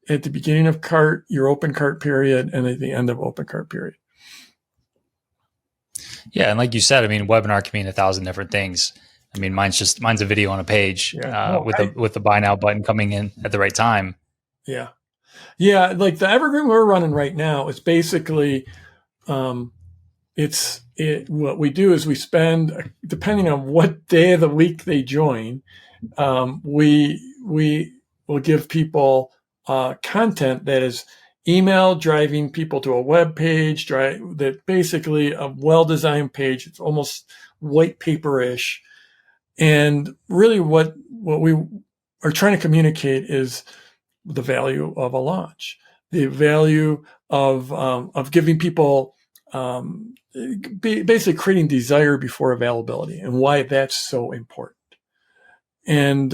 [SPEAKER 2] at the beginning of your open cart period, and at the end of open cart period.
[SPEAKER 1] Yeah. And like you said, webinar can mean 1,000 different things. Mine's a video on a page with the buy now button coming in at the right time.
[SPEAKER 2] Yeah. Yeah. Like the evergreen we're running right now is basically, what we do is we spend, depending on what day of the week they join, we will give people content that is email driving people to a web page, that basically a well-designed page. It's almost white paper-ish. And really what we are trying to communicate is the value of a launch, the value of giving people, basically creating desire before availability, and why that's so important. And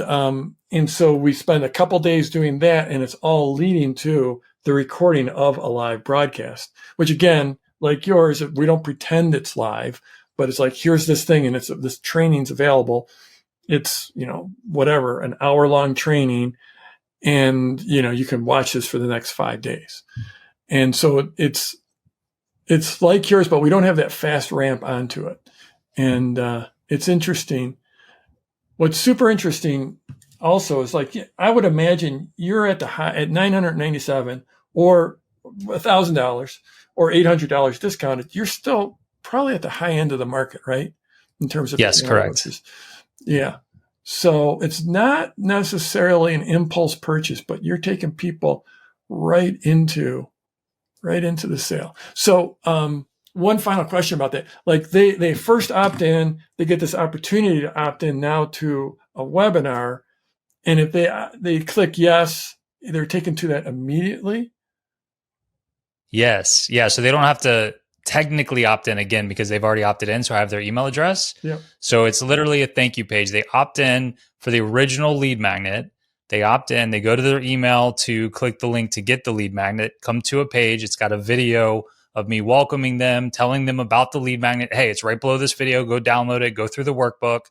[SPEAKER 2] so we spend a couple days doing that, and it's all leading to the recording of a live broadcast, which again, like yours, we don't pretend it's live, but it's here's this thing, and this training's available. It's, whatever, an hour-long training, and, you can watch this for the next 5 days. And so it's like yours, but we don't have that fast ramp onto it. And it's interesting. What's super interesting also is I would imagine you're at $997 or $1,000 or $800 discounted. You're still probably at the high end of the market, right? In terms of,
[SPEAKER 1] yes, correct.
[SPEAKER 2] Yeah. So it's not necessarily an impulse purchase, but you're taking people right into the sale. So, one final question about that. They first opt in, they get this opportunity to opt in now to a webinar. And if they click yes, they're taken to that immediately.
[SPEAKER 1] Yes. Yeah. So they don't have to technically opt in again because they've already opted in. So I have their email address.
[SPEAKER 2] Yep.
[SPEAKER 1] So it's literally a thank you page. They opt in for the original lead magnet. They opt in, they go to their email to click the link to get the lead magnet, come to a page. It's got a video of me welcoming them, telling them about the lead magnet. Hey, it's right below this video. Go download it, go through the workbook.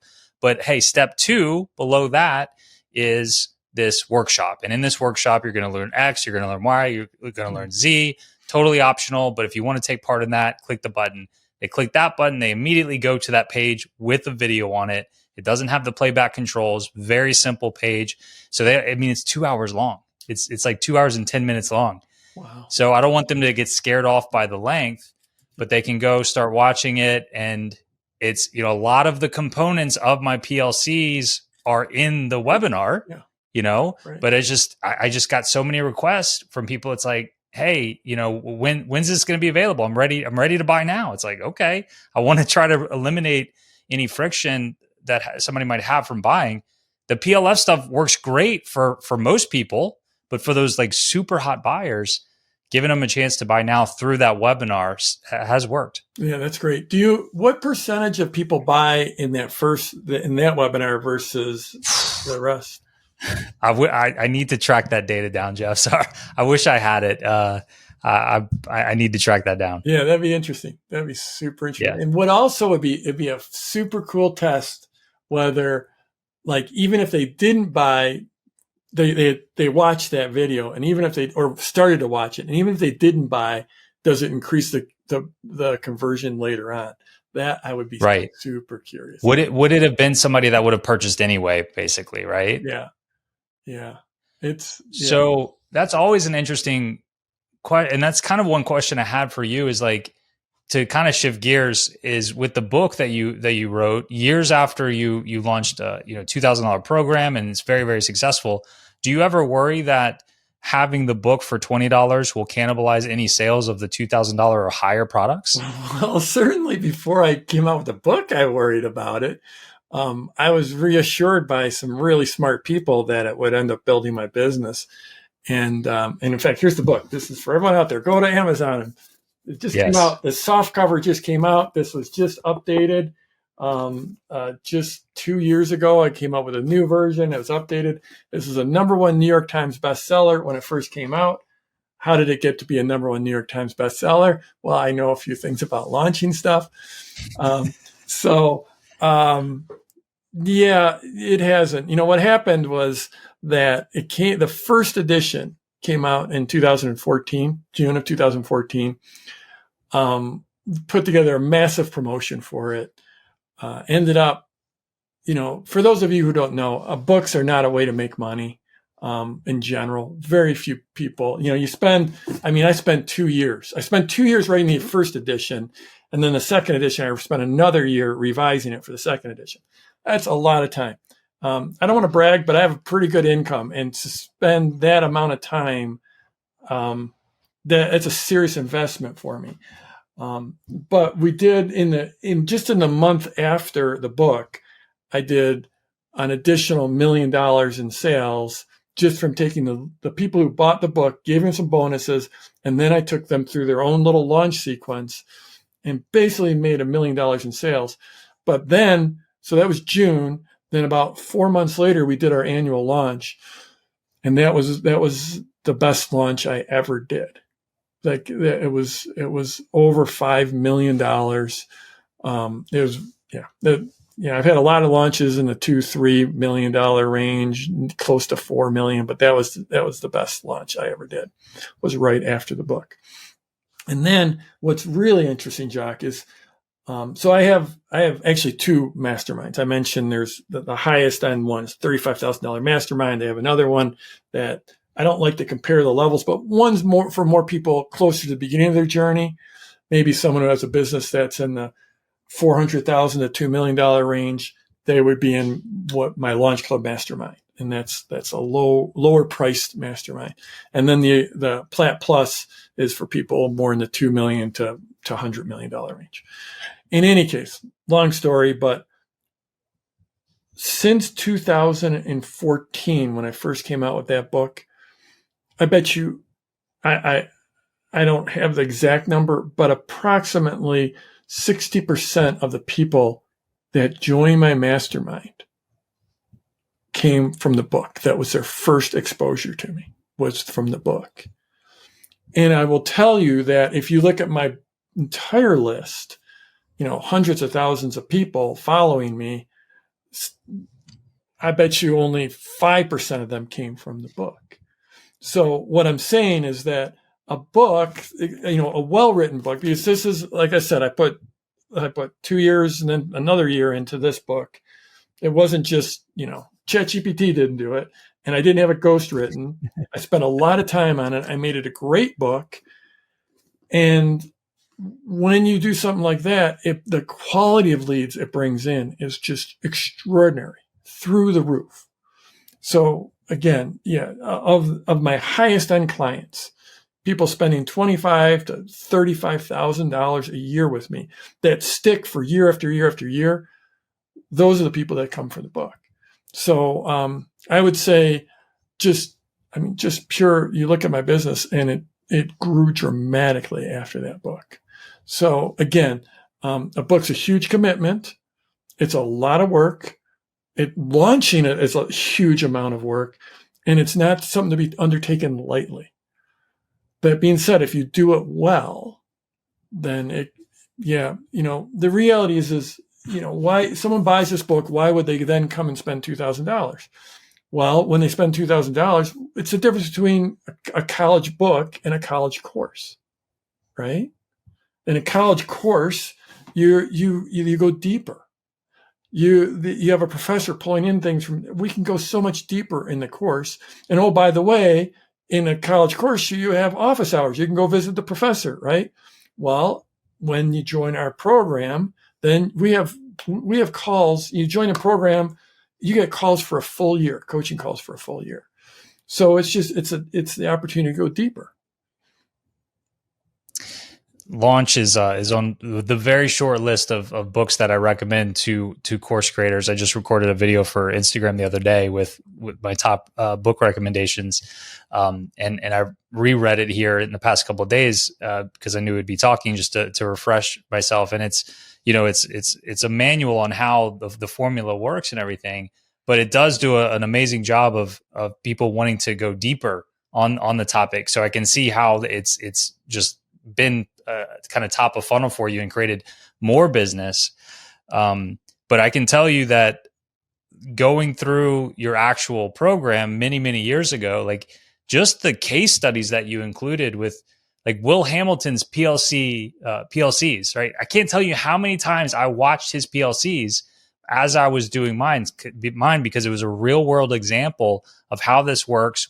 [SPEAKER 1] But hey, step 2 below that is this workshop. And in this workshop, you're going to learn X, you're going to learn Y, you're going to learn Z. Totally optional. But if you want to take part in that, click the button. They click that button. They immediately go to that page with a video on it. It doesn't have the playback controls. Very simple page. So it's 2 hours long. It's like 2 hours and 10 minutes long.
[SPEAKER 2] Wow.
[SPEAKER 1] So I don't want them to get scared off by the length, but they can go start watching it. And it's, a lot of the components of my PLCs are in the webinar,
[SPEAKER 2] Right.
[SPEAKER 1] But I just got so many requests from people. It's like, hey, when's this going to be available? I'm ready to buy now. It's like, okay, I want to try to eliminate any friction that somebody might have from buying. The PLF stuff works great for most people, but for those like super hot buyers, giving them a chance to buy now through that webinar has worked.
[SPEAKER 2] Yeah, that's great. What percentage of people buy in that webinar versus the rest?
[SPEAKER 1] I need to track that data down, Jeff. Sorry, I wish I had it. I need to track that down.
[SPEAKER 2] Yeah, that'd be interesting. That'd be super interesting.
[SPEAKER 1] Yeah.
[SPEAKER 2] And what also it'd be a super cool test whether, like, even if they didn't buy, they watched that video, and even if they or started to watch it, and even if they didn't buy, does it increase the conversion later on? That I would be super curious.
[SPEAKER 1] Would it have been somebody that would have purchased anyway, basically, right?
[SPEAKER 2] Yeah.
[SPEAKER 1] So that's always an interesting question, and that's kind of one question I had for you is like, to kind of shift gears, is with the book that you wrote years after you launched a $2,000 program, and it's very, very successful. Do you ever worry that having the book for $20 will cannibalize any sales of the $2,000 or higher products?
[SPEAKER 2] Well, certainly before I came out with the book, I worried about it. I was reassured by some really smart people that it would end up building my business. And in fact, here's the book. This is for everyone out there. Go to Amazon. It just came out. The soft cover just came out. This was just updated. Just 2 years ago, I came out with a new version. It was updated. This is a #1 New York Times bestseller when it first came out. How did it get to be a #1 New York Times bestseller? Well, I know a few things about launching stuff. Yeah, it hasn't. What happened was that the first edition came out in 2014, June of 2014. Put together a massive promotion for it. Ended up, for those of you who don't know, books are not a way to make money in general. Very few people, I spent 2 years. I spent 2 years writing the first edition, and then the second edition, I spent another year revising it for the second edition. That's a lot of time. I don't want to brag, but I have a pretty good income, and to spend that amount of time, it's a serious investment for me. But we did in the month after the book, I did an additional $1 million in sales just from taking the people who bought the book, gave them some bonuses, and then I took them through their own little launch sequence and basically made $1 million in sales. But then, so that was June. Then about 4 months later, we did our annual launch, and that was the best launch I ever did. Like it was over $5 million. I've had a lot of launches in the $2-3 million range, close to $4 million, but that was the best launch I ever did. Was right after the book. And then what's really interesting, Jacques, is so I have actually 2 masterminds. I mentioned there's the highest end one is $35,000 mastermind. They have another one that I don't like to compare the levels, but one's more for more people closer to the beginning of their journey. Maybe someone who has a business that's in the $400,000 to $2 million range. They would be in what my Launch Club mastermind, and that's a lower priced mastermind. And then the Plat Plus is for people more in the $2 million to $100 million range. In any case, long story, but since 2014, when I first came out with that book, I bet you, I don't have the exact number, but approximately 60% of the people that join my mastermind came from the book. That was their first exposure to me, was from the book. And I will tell you that if you look at my entire list, hundreds of thousands of people following me, I bet you only 5% of them came from the book. So what I'm saying is that a book, a well-written book, because this is, like I said, I put 2 years and then another year into this book. It wasn't just, ChatGPT didn't do it, and I didn't have it ghost written. I spent a lot of time on it. I made it a great book. And when you do something like that, the quality of leads it brings in is just extraordinary, through the roof. So again, of my highest end clients, people spending $25,000 to $35,000 a year with me that stick for year after year after year, those are the people that come from the book. So I would say just pure, you look at my business and it grew dramatically after that book. So again, a book's a huge commitment. It's a lot of work. Launching it is a huge amount of work, and it's not something to be undertaken lightly. That being said, if you do it well, then the reality is, why someone buys this book, why would they then come and spend $2,000? Well, when they spend $2,000, it's the difference between a college book and a college course, right? In a college course, you go deeper. You have a professor pulling in things we can go so much deeper in the course. And oh, by the way, in a college course, you have office hours. You can go visit the professor, right? Well, when you join our program, then we have calls. You join a program, you get calls for a full year, coaching calls for a full year. So it's the opportunity to go deeper.
[SPEAKER 1] Launch is on the very short list of books that I recommend to course creators. I just recorded a video for Instagram the other day with my top book recommendations, and I reread it here in the past couple of days because I knew we'd be talking, just to refresh myself. And it's a manual on how the formula works and everything, but it does do an amazing job of people wanting to go deeper on the topic. So I can see how it's just been kind of top of funnel for you and created more business. But I can tell you that going through your actual program many, many years ago, like just the case studies that you included with like Will Hamilton's PLCs, right? I can't tell you how many times I watched his PLCs as I was doing mine because it was a real world example of how this works.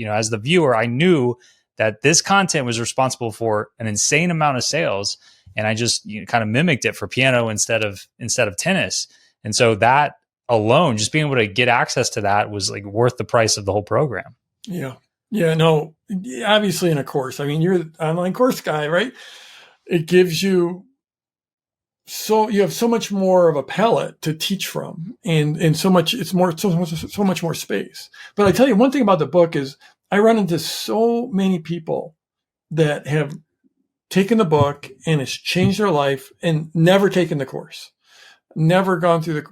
[SPEAKER 1] As the viewer, I knew that this content was responsible for an insane amount of sales. And I just kind of mimicked it for piano instead of tennis. And so that alone, just being able to get access to that was like worth the price of the whole program.
[SPEAKER 2] Yeah. Yeah. No, obviously in a course, I mean, you're an online course guy, right? It gives you, you have so much more of a palette to teach from and so much more space. But I tell you one thing about the book is, I run into so many people that have taken the book and it's changed their life and never taken the course, never gone through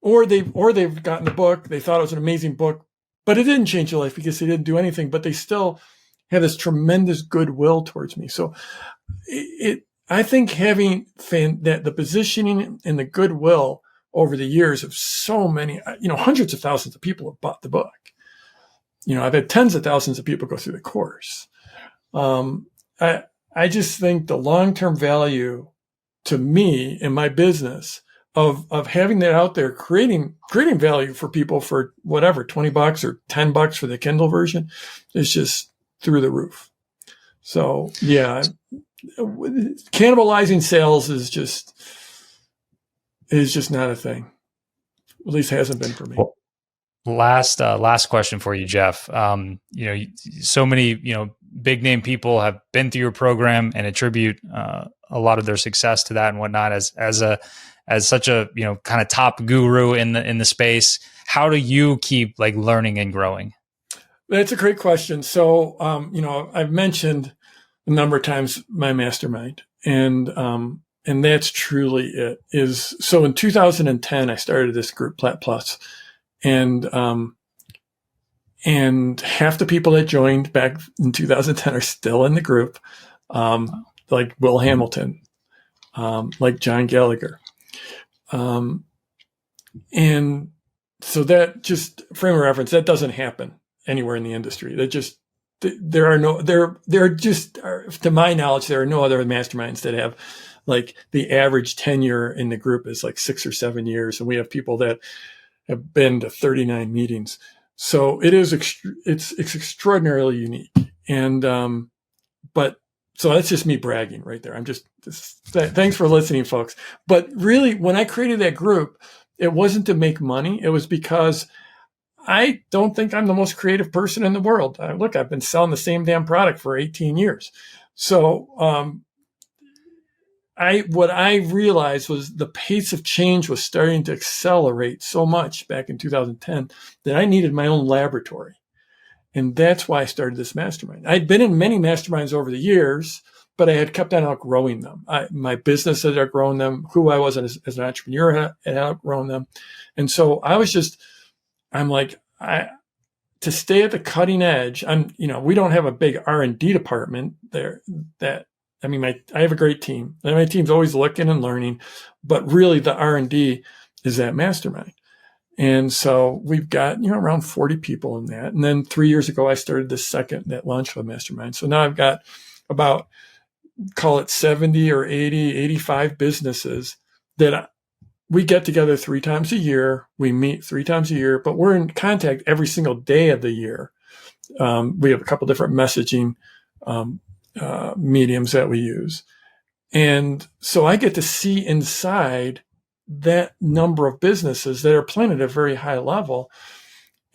[SPEAKER 2] or they've gotten the book. They thought it was an amazing book, but it didn't change their life because they didn't do anything, but they still have this tremendous goodwill towards me. So I think having the positioning and the goodwill over the years of so many, hundreds of thousands of people have bought the book. I've had tens of thousands of people go through the course. I just think the long-term value to me in my business of having that out there, creating value for people for whatever, $20 or $10 for the Kindle version is just through the roof. So yeah, cannibalizing sales is just not a thing. At least hasn't been for me.
[SPEAKER 1] Well, last question for you, Jeff. So many, big name people have been through your program and attribute a lot of their success to that and whatnot as such a, kind of top guru in the space. How do you keep like learning and growing?
[SPEAKER 2] That's a great question. So, I've mentioned a number of times my mastermind and that's truly it is. So in 2010, I started this group Plat Plus. And half the people that joined back in 2010 are still in the group, like Will Hamilton, like John Gallagher. And so that just frame of reference, that doesn't happen anywhere in the industry. To my knowledge, there are no other masterminds that have like the average tenure in the group is like 6 or 7 years. And we have people that have been to 39 meetings. So it's extraordinarily unique. And, so that's just me bragging right there. Thanks for listening, folks. But really, when I created that group, it wasn't to make money. It was because I don't think I'm the most creative person in the world. I've been selling the same damn product for 18 years. So, what I realized was the pace of change was starting to accelerate so much back in 2010 that I needed my own laboratory. And that's why I started this mastermind. I'd been in many masterminds over the years, but I had kept on outgrowing them. My business had outgrown them. Who I was as an entrepreneur had outgrown them. And so to stay at the cutting edge, we don't have a big R&D department there I have a great team, and my team's always looking and learning, but really the R&D is that mastermind. And so we've got, around 40 people in that. And then 3 years ago, I started that launched the mastermind. So now I've got about, call it 70 or 80, 85 businesses that we get together 3 times a year. We meet 3 times a year, but we're in contact every single day of the year. We have a couple different messaging, mediums that we use. And so I get to see inside that number of businesses that are playing at a very high level.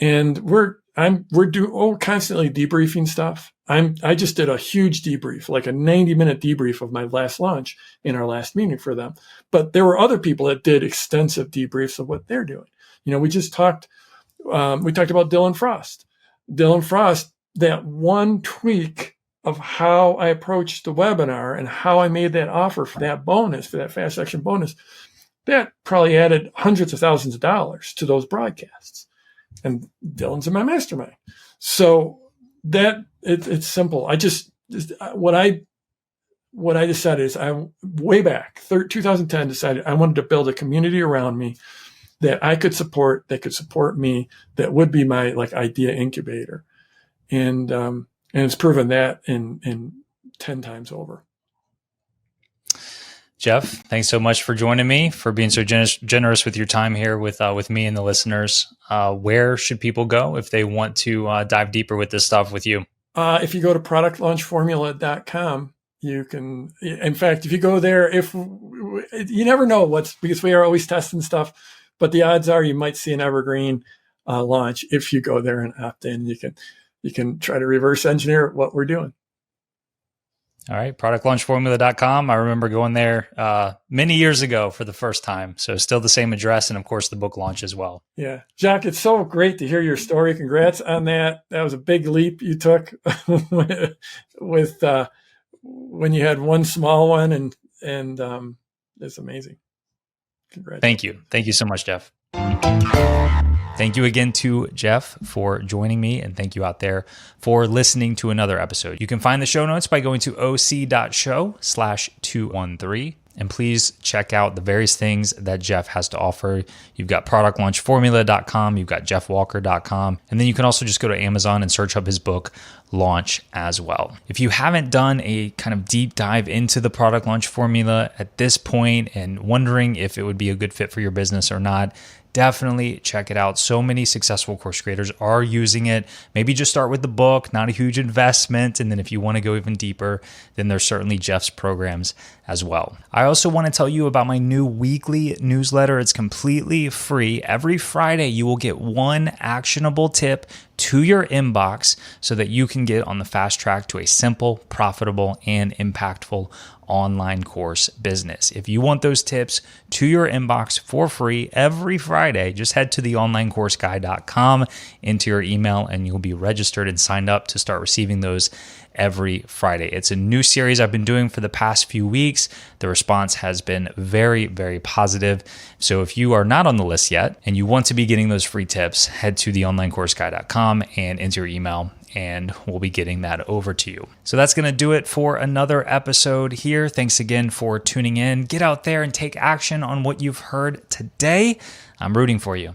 [SPEAKER 2] And we're constantly debriefing stuff. I just did a huge debrief, like a 90-minute debrief of my last launch in our last meeting for them. But there were other people that did extensive debriefs of what they're doing. We just talked about Dylan Frost. Dylan Frost, that one tweak of how I approached the webinar and how I made that offer for that bonus, for that fast action bonus, that probably added hundreds of thousands of dollars to those broadcasts. And Dylan's in my mastermind. So that it's simple. What I decided is way back 2010 decided I wanted to build a community around me that I could support, that could support me, that would be my idea incubator. And it's proven that in 10 times over.
[SPEAKER 1] Jeff, thanks so much for joining me, for being so generous with your time here with me and the listeners. Where should people go if they want to dive deeper with this stuff with you?
[SPEAKER 2] If you go to productlaunchformula.com, you can, in fact, if you go there, you never know because we are always testing stuff, but the odds are you might see an evergreen launch if you go there and opt in. You can try to reverse engineer what we're doing.
[SPEAKER 1] All right. Productlaunchformula.com. I remember going there many years ago for the first time. So still the same address. And of course, the book launch as well.
[SPEAKER 2] Yeah. Jacques, it's so great to hear your story. Congrats on that. That was a big leap you took with when you had one small one and it's amazing. Congrats.
[SPEAKER 1] Thank you. Thank you so much, Jeff. Thank you again to Jeff for joining me, and thank you out there for listening to another episode. You can find the show notes by going to oc.show/213. And please check out the various things that Jeff has to offer. You've got productlaunchformula.com, you've got jeffwalker.com, and then you can also just go to Amazon and search up his book, Launch, as well. If you haven't done a kind of deep dive into the product launch formula at this point and wondering if it would be a good fit for your business or not, definitely check it out. So many successful course creators are using it. Maybe just start with the book, not a huge investment. And then if you want to go even deeper, then there's certainly Jeff's programs as well. I also want to tell you about my new weekly newsletter. It's completely free. Every Friday, you will get one actionable tip to your inbox so that you can get on the fast track to a simple, profitable, and impactful online course business. If you want those tips to your inbox for free every Friday, just head to theonlinecourseguy.com into your email and you'll be registered and signed up to start receiving those every Friday. It's a new series I've been doing for the past few weeks. The response has been very, very positive. So if you are not on the list yet and you want to be getting those free tips, head to theonlinecourseguy.com and enter your email, and we'll be getting that over to you. So that's going to do it for another episode here. Thanks again for tuning in. Get out there and take action on what you've heard today. I'm rooting for you.